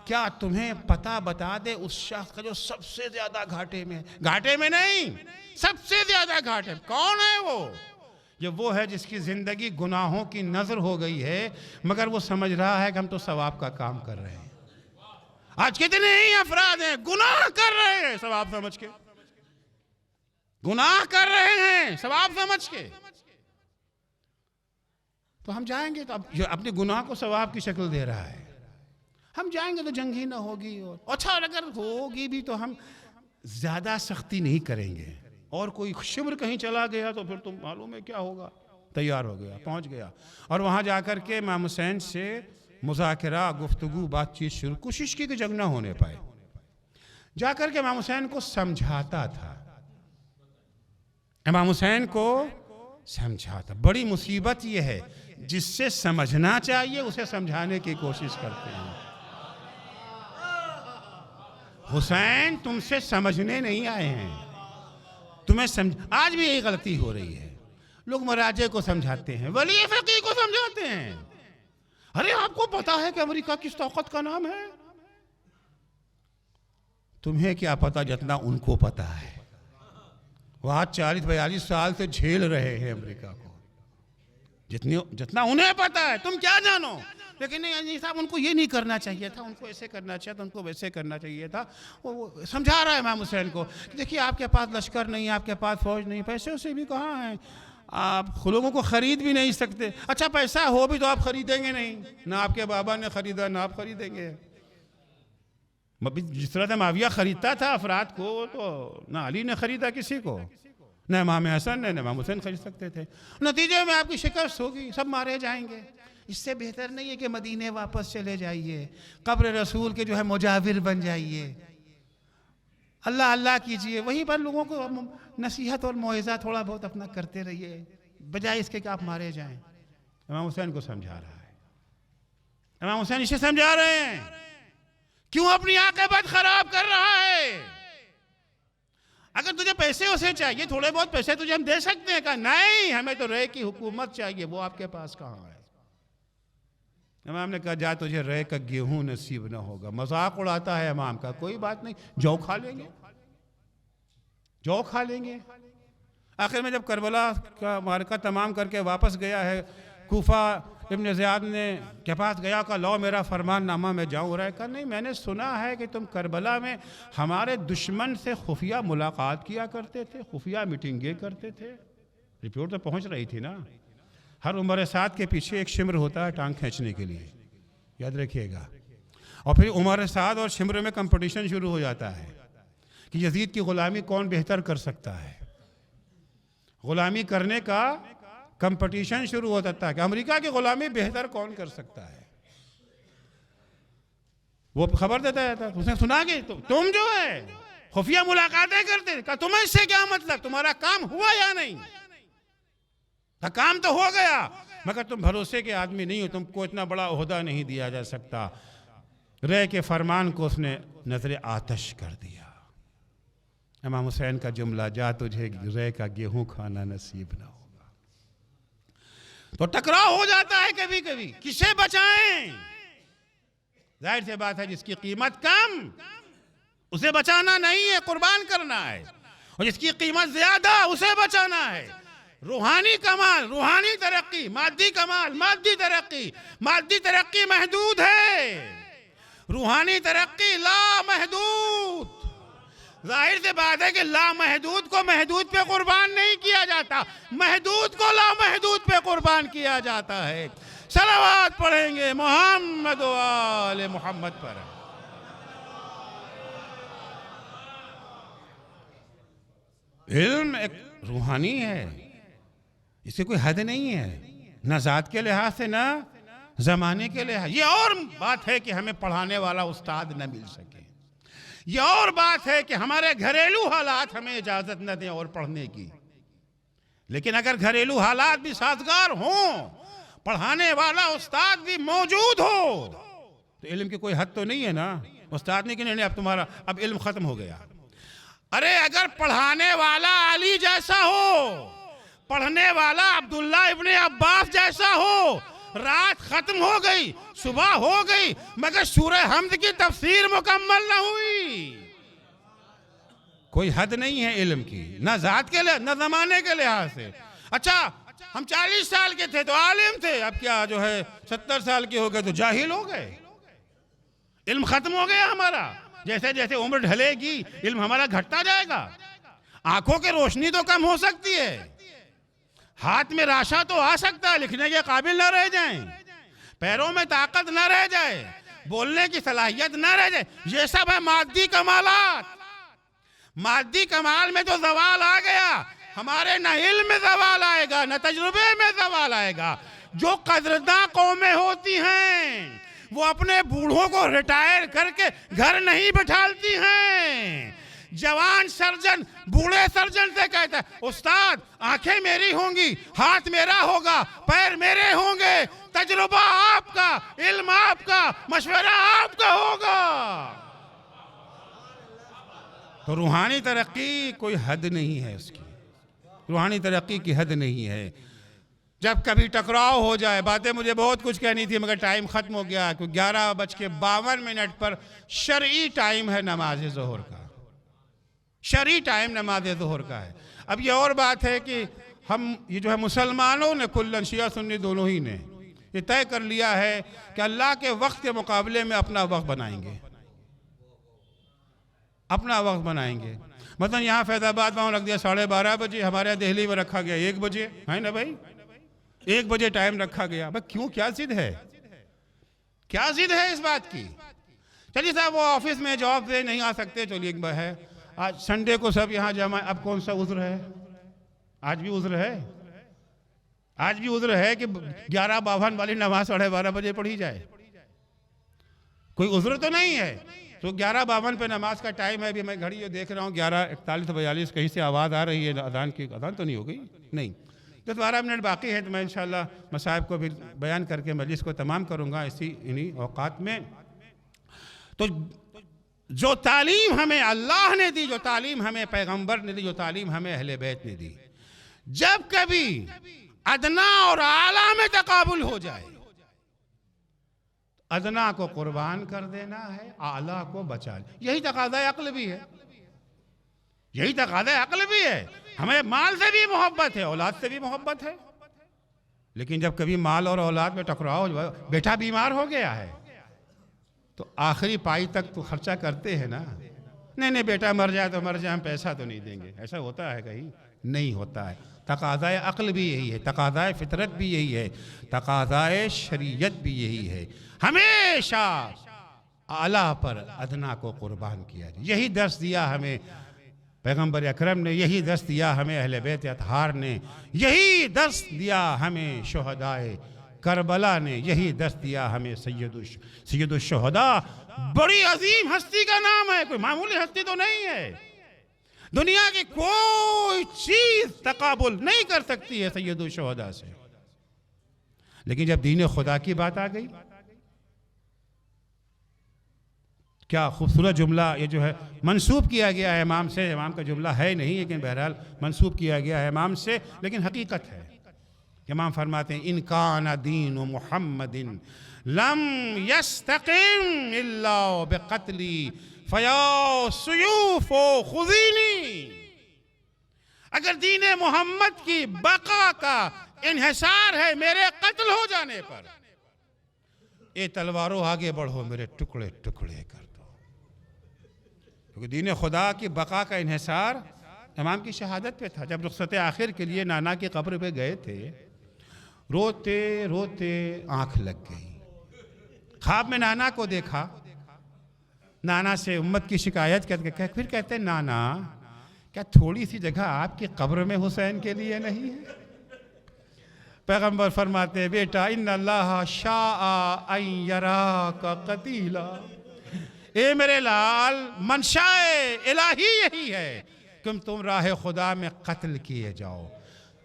کیا تمہیں پتہ بتا دے اس شخص کا جو سب سے زیادہ گھاٹے میں نہیں، سب سے زیادہ گھاٹے میں. کون ہے وہ؟ یہ وہ ہے جس کی زندگی گناہوں کی نظر ہو گئی ہے، مگر وہ سمجھ رہا ہے کہ ہم تو ثواب کا کام کر رہے ہیں. آج کتنے ہی افراد ہیں گناہ کر رہے ہیں ثواب سمجھ کے، گناہ کر رہے ہیں ثواب سمجھ کے. تو ہم جائیں گے تو اپنے گناہ کو ثواب کی شکل دے رہا ہے. ہم جائیں گے تو جنگ ہی نہ ہوگی. اور اچھا اگر ہوگی بھی تو ہم زیادہ سختی نہیں کریں گے. اور کوئی شبر کہیں چلا گیا تو پھر تم معلوم ہے کیا ہوگا. تیار ہو گیا، پہنچ گیا، اور وہاں جا کر کے امام حسین سے مذاکرہ، گفتگو، بات چیت شروع. کوشش کی کہ جنگ نہ ہونے پائے. جا کر کے امام حسین کو سمجھاتا تھا. امام حسین کو سمجھاتا. بڑی مصیبت یہ ہے جس سے سمجھنا چاہیے اسے سمجھانے کی کوشش کرتے ہیں. حسین تم سے سمجھنے نہیں آئے ہیں، تمہیں آج بھی یہی غلطی ہو رہی ہے. لوگ مراجع کو سمجھاتے ہیں، ولی فقیہ کو سمجھاتے ہیں. ارے آپ کو پتا ہے کہ امریکہ کس طاقت کا نام ہے؟ تمہیں کیا پتا جتنا ان کو پتا ہے. وہ آج 40-42 سال سے جھیل رہے ہیں امریکہ کو. جتنا انہیں پتا ہے تم کیا جانو. لیکن نہیں صاحب ان کو یہ نہیں کرنا چاہیے تھا، ان کو ایسے کرنا چاہیے تھا، ان کو ویسے کرنا چاہیے تھا. وہ سمجھا رہا ہے امام حسین کو کہ دیکھیے آپ کے پاس لشکر نہیں، آپ کے پاس فوج نہیں، پیسے اسے بھی کہاں ہیں، آپ لوگوں کو خرید بھی نہیں سکتے. اچھا پیسہ ہو بھی تو آپ خریدیں گے نہیں، نہ آپ کے بابا نے خریدا نہ آپ خریدیں گے. جس طرح سے معاویہ خریدتا تھا افراد کو تو نہ علی نے خریدا کسی کو، نہ امام حسن نہ امام حسین خرید سکتے تھے. نتیجے میں آپ کی شکست ہوگی, سب مارے جائیں گے. اس سے بہتر نہیں ہے کہ مدینے واپس چلے جائیے, قبر رسول کے جو ہے مجاور بن جائیے, اللہ اللہ کیجئے, وہیں پر لوگوں کو نصیحت اور موعظہ تھوڑا بہت اپنا کرتے رہیے, بجائے اس کے کہ آپ مارے جائیں. امام حسین کو سمجھا رہا ہے, امام حسین اسے سمجھا رہے ہیں, کیوں اپنی عاقبت خراب کر رہا ہے؟ اگر تجھے پیسے اسے چاہیے, تھوڑے بہت پیسے تجھے ہم دے سکتے ہیں. کہا نہیں, ہمیں تو رے کی حکومت چاہیے, وہ آپ کے پاس کہاں ہے؟ امام نے کہا جا تجھے رے کا گیہوں نصیب نہ ہوگا. مذاق اڑاتا ہے امام کا, کوئی بات نہیں, جو کھا لیں گے, جو کھا لیں گے. آخر میں جب کربلا کا معرکہ تمام کر کے واپس گیا ہے, کوفہ ابن زیاد نے کے پاس گیا, کہا لو میرا فرمان نامہ میں جاؤں. رہا ہے کہا نہیں, میں نے سنا ہے کہ تم کربلا میں ہمارے دشمن سے خفیہ ملاقات کیا کرتے تھے, خفیہ میٹنگیں کرتے تھے. رپورٹ تو پہنچ رہی تھی نا. ہر عمر سعد کے پیچھے ایک شمر ہوتا ہے ٹانگ کھینچنے کے لیے, یاد رکھیے گا. اور پھر عمر سعد اور شمر میں کمپٹیشن شروع ہو جاتا ہے کہ یزید کی غلامی کون بہتر کر سکتا ہے. غلامی کرنے کا کمپٹیشن شروع ہو جاتا ہے کہ امریکہ کی غلامی بہتر کون کر سکتا ہے. وہ خبر دیتا ہے, اس نے سنا کہ تم جو ہے خفیہ ملاقاتیں کرتے, کہا تمہیں اس سے کیا مطلب, تمہارا کام ہوا یا نہیں؟ کہا کام تو ہو گیا, مگر تم بھروسے کے آدمی نہیں ہو, تم کو اتنا بڑا عہدہ نہیں دیا جا سکتا. رے کے فرمان کو اس نے نظر آتش کر دیا. امام حسین کا جملہ, جا تجھے رے کا گیہوں کھانا نصیب نہ ہوگا. تو ٹکراؤ ہو جاتا ہے کبھی کبھی, کسے بچائیں؟ ظاہر سے بات ہے جس کی قیمت کم اسے بچانا نہیں ہے, قربان کرنا ہے, اور جس کی قیمت زیادہ اسے بچانا ہے. روحانی کمال, روحانی ترقی, مادی کمال, مادی ترقی, مادی ترقی محدود ہے, روحانی ترقی لامحدود. ظاہر سے بات ہے کہ لامحدود کو محدود پہ قربان نہیں کیا جاتا, محدود کو لامحدود پہ قربان کیا جاتا ہے. صلوات پڑھیں گے محمد و آل محمد پر. علم ایک روحانی ہے, اس کی کوئی حد نہیں ہے, نہ ذات کے لحاظ سے نہ زمانے کے لحاظ. یہ اور بات ہے کہ ہمیں پڑھانے والا استاد نہ مل سکے, یہ اور بات ہے کہ ہمارے گھریلو حالات ہمیں اجازت نہ دیں اور پڑھنے کی. لیکن اگر گھریلو حالات بھی سازگار ہوں, پڑھانے والا استاد بھی موجود ہو, تو علم کی کوئی حد تو نہیں ہے نا. استاد نے کہ نہیں اب تمہارا اب علم ختم ہو گیا. ارے اگر پڑھانے والا علی جیسا ہو, پڑھنے والا عبداللہ ابن عباس جیسا ہو, رات ختم ہو گئی, صبح ہو گئی, مگر سورہ حمد کی تفسیر مکمل نہ ہوئی. کوئی حد نہیں ہے علم کی, نہ ذات کے لحاظ نہ زمانے کے لحاظ سے. اچھا ہم 40 سال کے تھے تو عالم تھے, اب کیا جو ہے 70 سال کے ہو گئے تو جاہل ہو گئے, علم ختم ہو گیا ہمارا. جیسے جیسے عمر ڈھلے گی علم ہمارا گھٹتا جائے گا. آنکھوں کی روشنی تو کم ہو سکتی ہے, ہاتھ میں راشا تو آ سکتا ہے, لکھنے کے قابل نہ رہ جائیں, پیروں میں طاقت نہ رہ جائے, بولنے کی صلاحیت نہ رہ جائے. یہ سب ہے مادی کمالات. مادی کمال میں تو زوال آ گیا, ہمارے نہ علم میں زوال آئے گا, نہ تجربے میں زوال آئے گا. جو قدرداں قومیں ہوتی ہیں وہ اپنے بوڑھوں کو ریٹائر کر کے گھر نہیں بٹھالتی ہیں. جوان سرجن بوڑھے سرجن سے کہتا ہے استاد آنکھیں میری ہوں گی, ہاتھ میرا ہوگا, پیر میرے ہوں گے, تجربہ آپ کا, علم آپ کا, مشورہ آپ کا ہوگا. تو روحانی ترقی کوئی حد نہیں ہے, اس کی روحانی ترقی کی حد نہیں ہے. جب کبھی ٹکراؤ ہو جائے, باتیں مجھے بہت کچھ کہنی تھی مگر ٹائم ختم ہو گیا, کیونکہ 11:52 پر شرعی ٹائم ہے نماز ظہر کا, شرعی ٹائم نماز ظہر کا ہے. اب یہ اور بات ہے کہ ہم یہ جو ہے مسلمانوں نے کلن شیعہ سنی دونوں ہی نے یہ طے کر لیا ہے کہ اللہ کے وقت کے مقابلے میں اپنا وقت بنائیں گے, اپنا وقت بنائیں گے. مثلا یہاں فیض آباد میں رکھ دیا 12:30 بجے, ہمارے یہاں دہلی میں رکھا گیا 1 بجے, ہے نا بھائی, 1 بجے ٹائم رکھا گیا. بھائی کیوں, کیا ضد ہے, کیا ضد ہے اس بات کی؟ چلیے صاحب وہ آفس میں جاب پہ نہیں آ سکتے, چلیے ایک بار ہے, آج سنڈے کو سب یہاں جمع, اب کون سا عذر ہے؟ آج بھی عذر ہے، آج بھی عذر ہے کہ 11:52 والی نماز 12:30 بجے پڑھی جائے؟ کوئی عذر تو نہیں ہے۔ تو 11:52 پہ نماز کا ٹائم ہے، ابھی میں گھڑی یہ دیکھ رہا ہوں 11:41-42 کہیں سے آواز آ رہی ہے اذان کی، اذان تو نہیں ہو گئی؟ نہیں، 12 منٹ باقی ہے، تو میں انشاءاللہ مصائب کو بھی بیان کر کے مجلس کو تمام کروں گا انہی اوقات میں۔ تو جو تعلیم ہمیں اللہ نے دی، جو تعلیم ہمیں پیغمبر نے دی، جو تعلیم ہمیں اہل بیت نے دی، جب کبھی ادنا اور اعلیٰ میں تقابل ہو جائے، ادنا کو قربان کر دینا ہے، اعلیٰ کو بچا لے۔ یہی تقاضۂ عقل بھی ہے، یہی تقاضۂ عقل بھی ہے۔ ہمیں مال سے بھی محبت ہے، اولاد سے بھی محبت ہے، لیکن جب کبھی مال اور اولاد میں ٹکراؤ، بیٹا بیمار ہو گیا ہے تو آخری پائی تک تو خرچہ کرتے ہیں نا، نہیں بیٹا مر جائے تو مر جائے، ہم پیسہ تو نہیں دیں گے، ایسا ہوتا ہے کہیں؟ نہیں ہوتا ہے۔ تقاضۂ عقل بھی یہی ہے، تقاضۂ فطرت بھی یہی ہے، تقاضۂ شریعت بھی یہی ہے، ہمیشہ اعلیٰ پر ادنا کو قربان کیا جائے۔ یہی درس دیا ہمیں پیغمبر اکرم نے، یہی درس دیا ہمیں اہل بیت اطہار نے، یہی درس دیا ہمیں شہدائے کربلا نے، یہی درس دیا ہمیں سید الشہداء۔ بڑی عظیم ہستی کا نام ہے، کوئی معمولی ہستی تو نہیں ہے۔ دنیا کی کوئی چیز تقابل نہیں کر سکتی ہے سید الشہداء سے۔ لیکن جب دین خدا کی بات آ گئی، کیا خوبصورت جملہ یہ جو ہے منسوب کیا گیا ہے امام سے، امام کا جملہ ہے نہیں لیکن بہرحال منسوب کیا گیا ہے امام سے، لیکن حقیقت ہے۔ امام فرماتے ہیں ان کان دین محمد لم یستقم الا بقتلی فیا سیوف خذینی۔ اگر دین محمد کی بقا کا انحصار ہے میرے قتل ہو جانے پر، اے تلواروں آگے بڑھو، میرے ٹکڑے ٹکڑے کر دو۔ کیونکہ دین خدا کی بقا کا انحصار امام کی شہادت پہ تھا۔ جب رخصت آخر کے لیے نانا کی قبر پہ گئے تھے، روتے روتے آنکھ لگ گئی۔ خواب میں نانا کو دیکھا، نانا سے امت کی شکایت کر کے پھر کہتے ہیں نانا کیا تھوڑی سی جگہ آپ کی قبر میں حسین کے لیے نہیں ہے؟ پیغمبر فرماتے ہیں بیٹا ان اللہ شاء ان یراک قتیلا، اے میرے لال منشاء الہی یہی ہے کہ تم راہ خدا میں قتل کیے جاؤ۔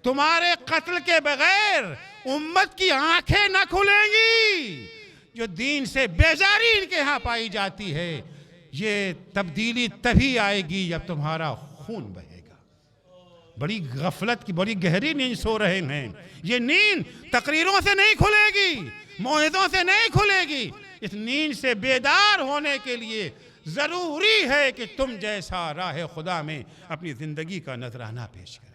تمہارے قتل کے بغیر امت کی آنکھیں نہ کھلیں گی۔ جو دین سے بیزاری ان کے ہاں پائی جاتی ہے، یہ تبدیلی تبھی آئے گی جب تمہارا خون بہے گا۔ بڑی غفلت کی بڑی گہری نیند سو رہے ہیں۔ یہ نیند تقریروں سے نہیں کھلے گی، موعظوں سے نہیں کھلے گی۔ اس نیند سے بیدار ہونے کے لیے ضروری ہے کہ تم جیسا راہ خدا میں اپنی زندگی کا نذرانہ پیش کریں۔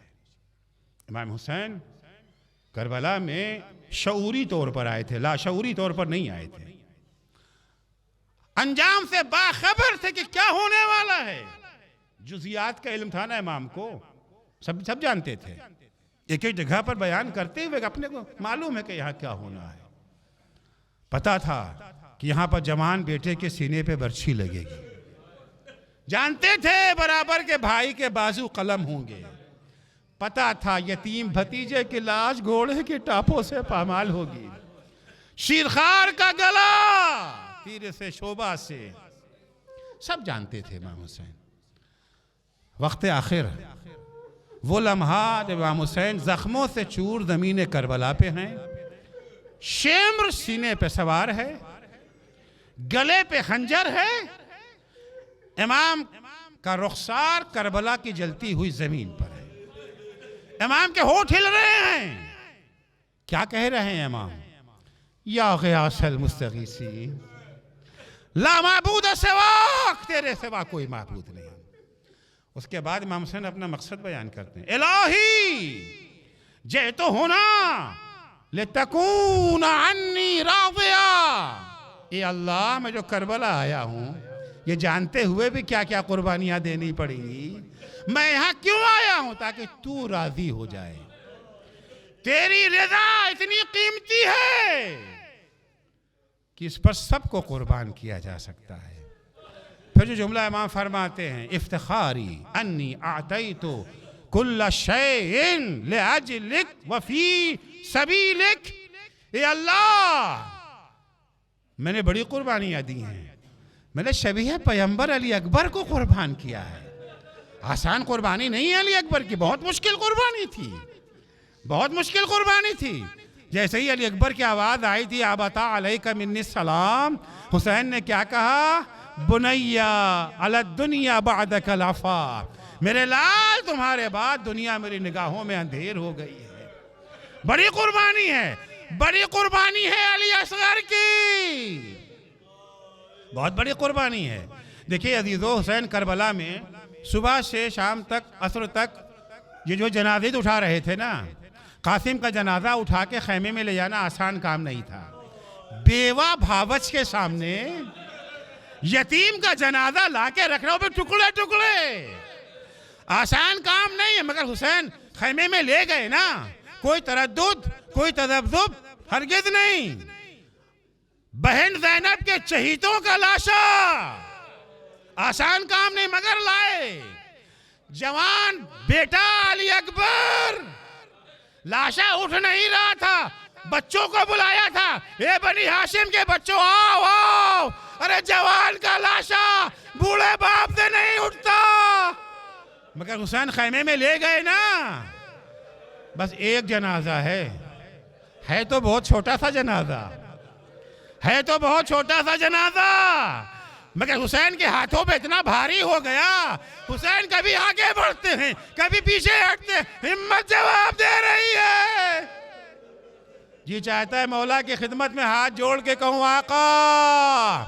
امام حسین کربلا میں شعوری طور پر آئے تھے، لاشعوری طور پر نہیں آئے تھے۔ انجام سے باخبر تھے کہ کیا ہونے والا ہے۔ جزیات کا علم تھا نا امام کو، سب جانتے تھے۔ ایک ایک جگہ پر بیان کرتے ہوئے اپنے کو معلوم ہے کہ یہاں کیا ہونا ہے۔ پتا تھا کہ یہاں پر جوان بیٹے کے سینے پہ برچھی لگے گی۔ جانتے تھے برابر کے بھائی کے بازو قلم ہوں گے۔ پتا تھا یتیم بھتیجے کی لاش گھوڑے کی ٹاپوں سے پامال ہوگی۔ شیرخوار کا گلا تیر سے شوبہ سے، سب جانتے تھے امام حسین۔ وقت آخر وہ لمحہ جب امام حسین زخموں سے چور زمین کربلا پہ ہیں، شمر سینے پہ سوار ہے، گلے پہ خنجر ہے، امام کا رخسار کربلا کی جلتی ہوئی زمین پر ہے۔ امام کے ہونٹ ہل رہے ہیں۔ کیا کہہ رہے ہیں امام؟ یا غیاث المستغیثین لا معبود سواک، تیرے سوا کوئی معبود نہیں۔ اس کے بعد امام حسین اپنا مقصد بیان کرتے ہیں، الہی جئت ہونا لتکون عنی راضیا، اے اللہ میں جو کربلا آیا ہوں یہ جانتے ہوئے بھی کیا کیا قربانیاں دینی پڑیں گی، میں یہاں کیوں آیا ہوں؟ تاکہ تو راضی ہو جائے۔ تیری رضا اتنی قیمتی ہے کہ اس پر سب کو قربان کیا جا سکتا ہے۔ پھر جو جملہ امام فرماتے ہیں، افتخاری انی اعطیت کل شیء لأجلک وفی سبیلک، اے اللہ میں نے بڑی قربانیاں دی ہیں، میں نے شبیہ پیغمبر علی اکبر کو قربان کیا ہے۔ آسان قربانی نہیں ہے علی اکبر کی، بہت مشکل قربانی تھی، بہت مشکل قربانی تھی۔ جیسے ہی علی اکبر کی آواز آئی تھی ابتا علیک منی السلام، حسین نے کیا کہا؟ بنیا علی الدنیا بعدک العفا، میرے لال تمہارے بعد دنیا میری نگاہوں میں اندھیر ہو گئی ہے۔ بڑی قربانی ہے، بڑی قربانی ہے علی اصغر کی، بہت بڑی قربانی ہے۔ دیکھیے عزیزو، حسین کربلا میں صبح سے شام تک، عصر تک یہ جو جنازے اٹھا رہے تھے نا، قاسم کا جنازہ اٹھا کے خیمے میں لے جانا آسان کام نہیں تھا۔ بیوہ بھاوچ کے سامنے یتیم کا جنازہ لا کے رکھ رہا ہو، ٹکڑے ٹکڑے، آسان کام نہیں ہے۔ مگر حسین خیمے میں لے گئے نا، کوئی تردد، کوئی تذبذب ہرگز نہیں۔ بہن زینب کے چہیتوں کا لاشا، آسان کام نہیں مگر لائے۔ جوان بیٹا علی اکبر، لاشا اٹھ نہیں رہا تھا، بچوں کو بلایا تھا، اے بنی ہاشم کے بچوں آؤ آؤ، ارے جوان کا لاشا بوڑھے باپ سے نہیں اٹھتا۔ مگر حسین خیمے میں لے گئے نا، بس ایک جنازہ ہے تو بہت چھوٹا سا جنازہ، ہے تو بہت چھوٹا سا جنازہ، مگر حسین کے ہاتھوں پہ اتنا بھاری ہو گیا۔ حسین کبھی آگے بڑھتے ہیں، کبھی پیچھے ہٹتے ہیں، ہمت جواب دے رہی ہے۔ جی چاہتا ہے مولا کی خدمت میں ہاتھ جوڑ کے کہوں آقا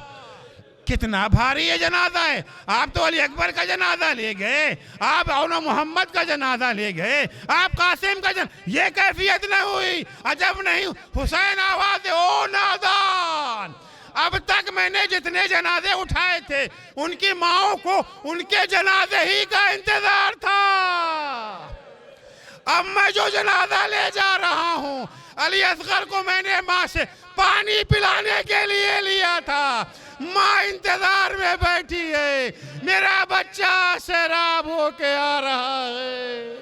کتنا بھاری یہ جنازہ ہے۔ آپ تو علی اکبر کا جنازہ لے گئے، آپ اولو محمد کا جنازہ لے گئے، آپ قاسم کا جنازہ، یہ کیفیت نہ ہوئی، عجب نہیں۔ حسین آواز دے، او نادان، اب تک میں نے جتنے جنازے اٹھائے تھے ان کی ماؤں کو ان کے جنازے ہی کا انتظار تھا، اب میں جو جنازہ لے جا رہا ہوں علی اصغر کو میں نے ماں سے پانی پلانے کے لیے لیا تھا، ماں انتظار میں بیٹھی ہے، میرا بچہ سیراب ہو کے آ رہا ہے۔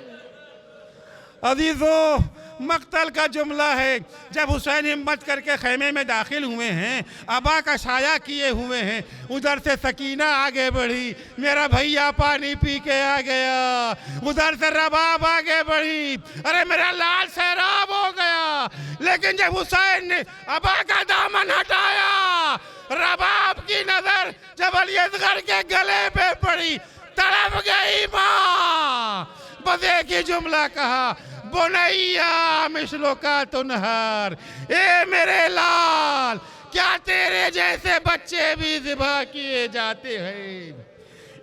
عزیزو، مقتل کا جملہ ہے، جب حسین ہمت کر کے خیمے میں داخل ہوئے ہیں، ابا کا سایہ کیے ہوئے ہیں، ادھر سے سکینہ آگے بڑھی، میرا بھیا پانی پی کے آ گیا، ادھر سے رباب آگے بڑھی، ارے میرا لال سیراب ہو گیا۔ لیکن جب حسین نے ابا کا دامن ہٹایا، رباب کی نظر جب علی اصغر کے گلے پہ پڑی، تڑپ گئی ماں، بس ایک ہی جملہ کہا، بنیا مثلو کا تنہر، اے میرے لال کیا تیرے جیسے بچے بھی ذبح کیے جاتے ہیں۔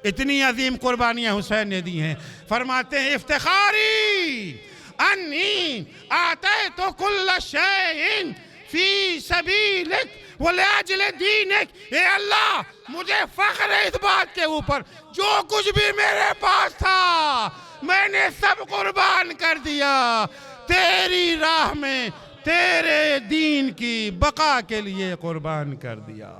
اتنی عظیم قربانیاں حسین نے دی ہیں۔ فرماتے ہیں افتخاری انی آتیت کل شیء فی سبیلک ولاجل دینک، اے اللہ مجھے فخر ہے اس بات کے اوپر جو کچھ بھی میرے پاس تھا میں نے سب قربان کر دیا تیری راہ میں، تیرے دین کی بقا کے لیے قربان کر دیا۔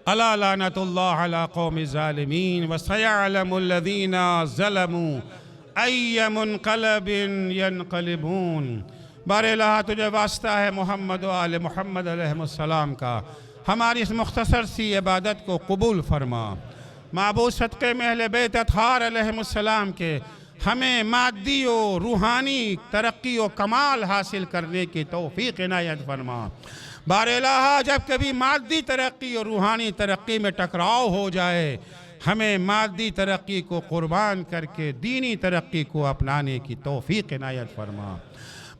الا لعنت اللہ علی قوم الظالمین وسیعلم الذین ظلموا ای منقلب ینقلبون۔ بار الہ تجھے واسطہ ہے محمد و آل محمد علیہ السلام کا، ہماری اس مختصر سی عبادت کو قبول فرما۔ معبود صدقے میں اہل بیت اطہار علیہ السلام کے ہمیں مادی و روحانی ترقی و کمال حاصل کرنے کی توفیق عنایت فرما۔ بار الہ جب کبھی مادی ترقی اور روحانی ترقی میں ٹکراؤ ہو جائے، ہمیں مادی ترقی کو قربان کر کے دینی ترقی کو اپنانے کی توفیق عنایت فرما۔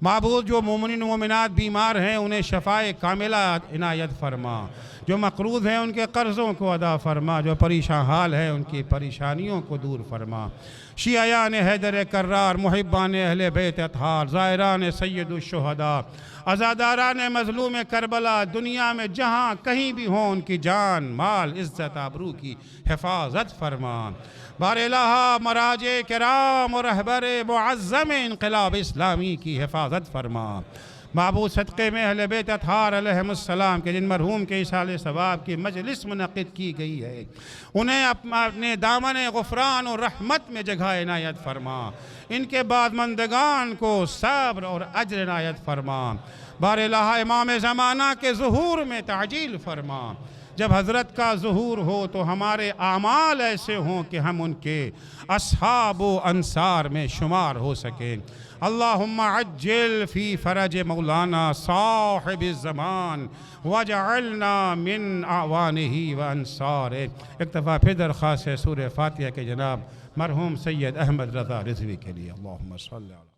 معبود جو مومنین و مومنات بیمار ہیں انہیں شفائے کاملہ عنایت فرما، جو مقروض ہیں ان کے قرضوں کو ادا فرما، جو پریشان حال ہیں ان کی پریشانیوں کو دور فرما۔ شیعیان حیدر کرار، محبان اہل بیت اطہار، زائران سید الشہداء، عزاداران مظلوم کربلا دنیا میں جہاں کہیں بھی ہوں ان کی جان مال عزت آبرو کی حفاظت فرما۔ بار الہ مراجع کرام اور رہبر معظم انقلاب اسلامی کی حفاظت فرما۔ معبود صدقے میں اہل بیت اطہار علیہم السلام کے جن مرحوم کے ایصال ثواب کی مجلس منعقد کی گئی ہے، انہیں اپنے دامن غفران اور رحمت میں جگہ عنایت فرما، ان کے بعد مندگان کو صبر اور اجر عنایت فرما، بار الہ امام زمانہ کے ظہور میں تعجیل فرما، جب حضرت کا ظہور ہو تو ہمارے اعمال ایسے ہوں کہ ہم ان کے اصحاب و انصار میں شمار ہو سکیں۔ اللہم عجل فی فرج مولانا صاحب الزمان وجعلنا من اعوانہ و انصارہ۔ اکتفا پھر درخواست ہے سورہ فاتحہ کے جناب مرحوم سید احمد رضا رضوی کے لیے۔ اللہم صلی اللہ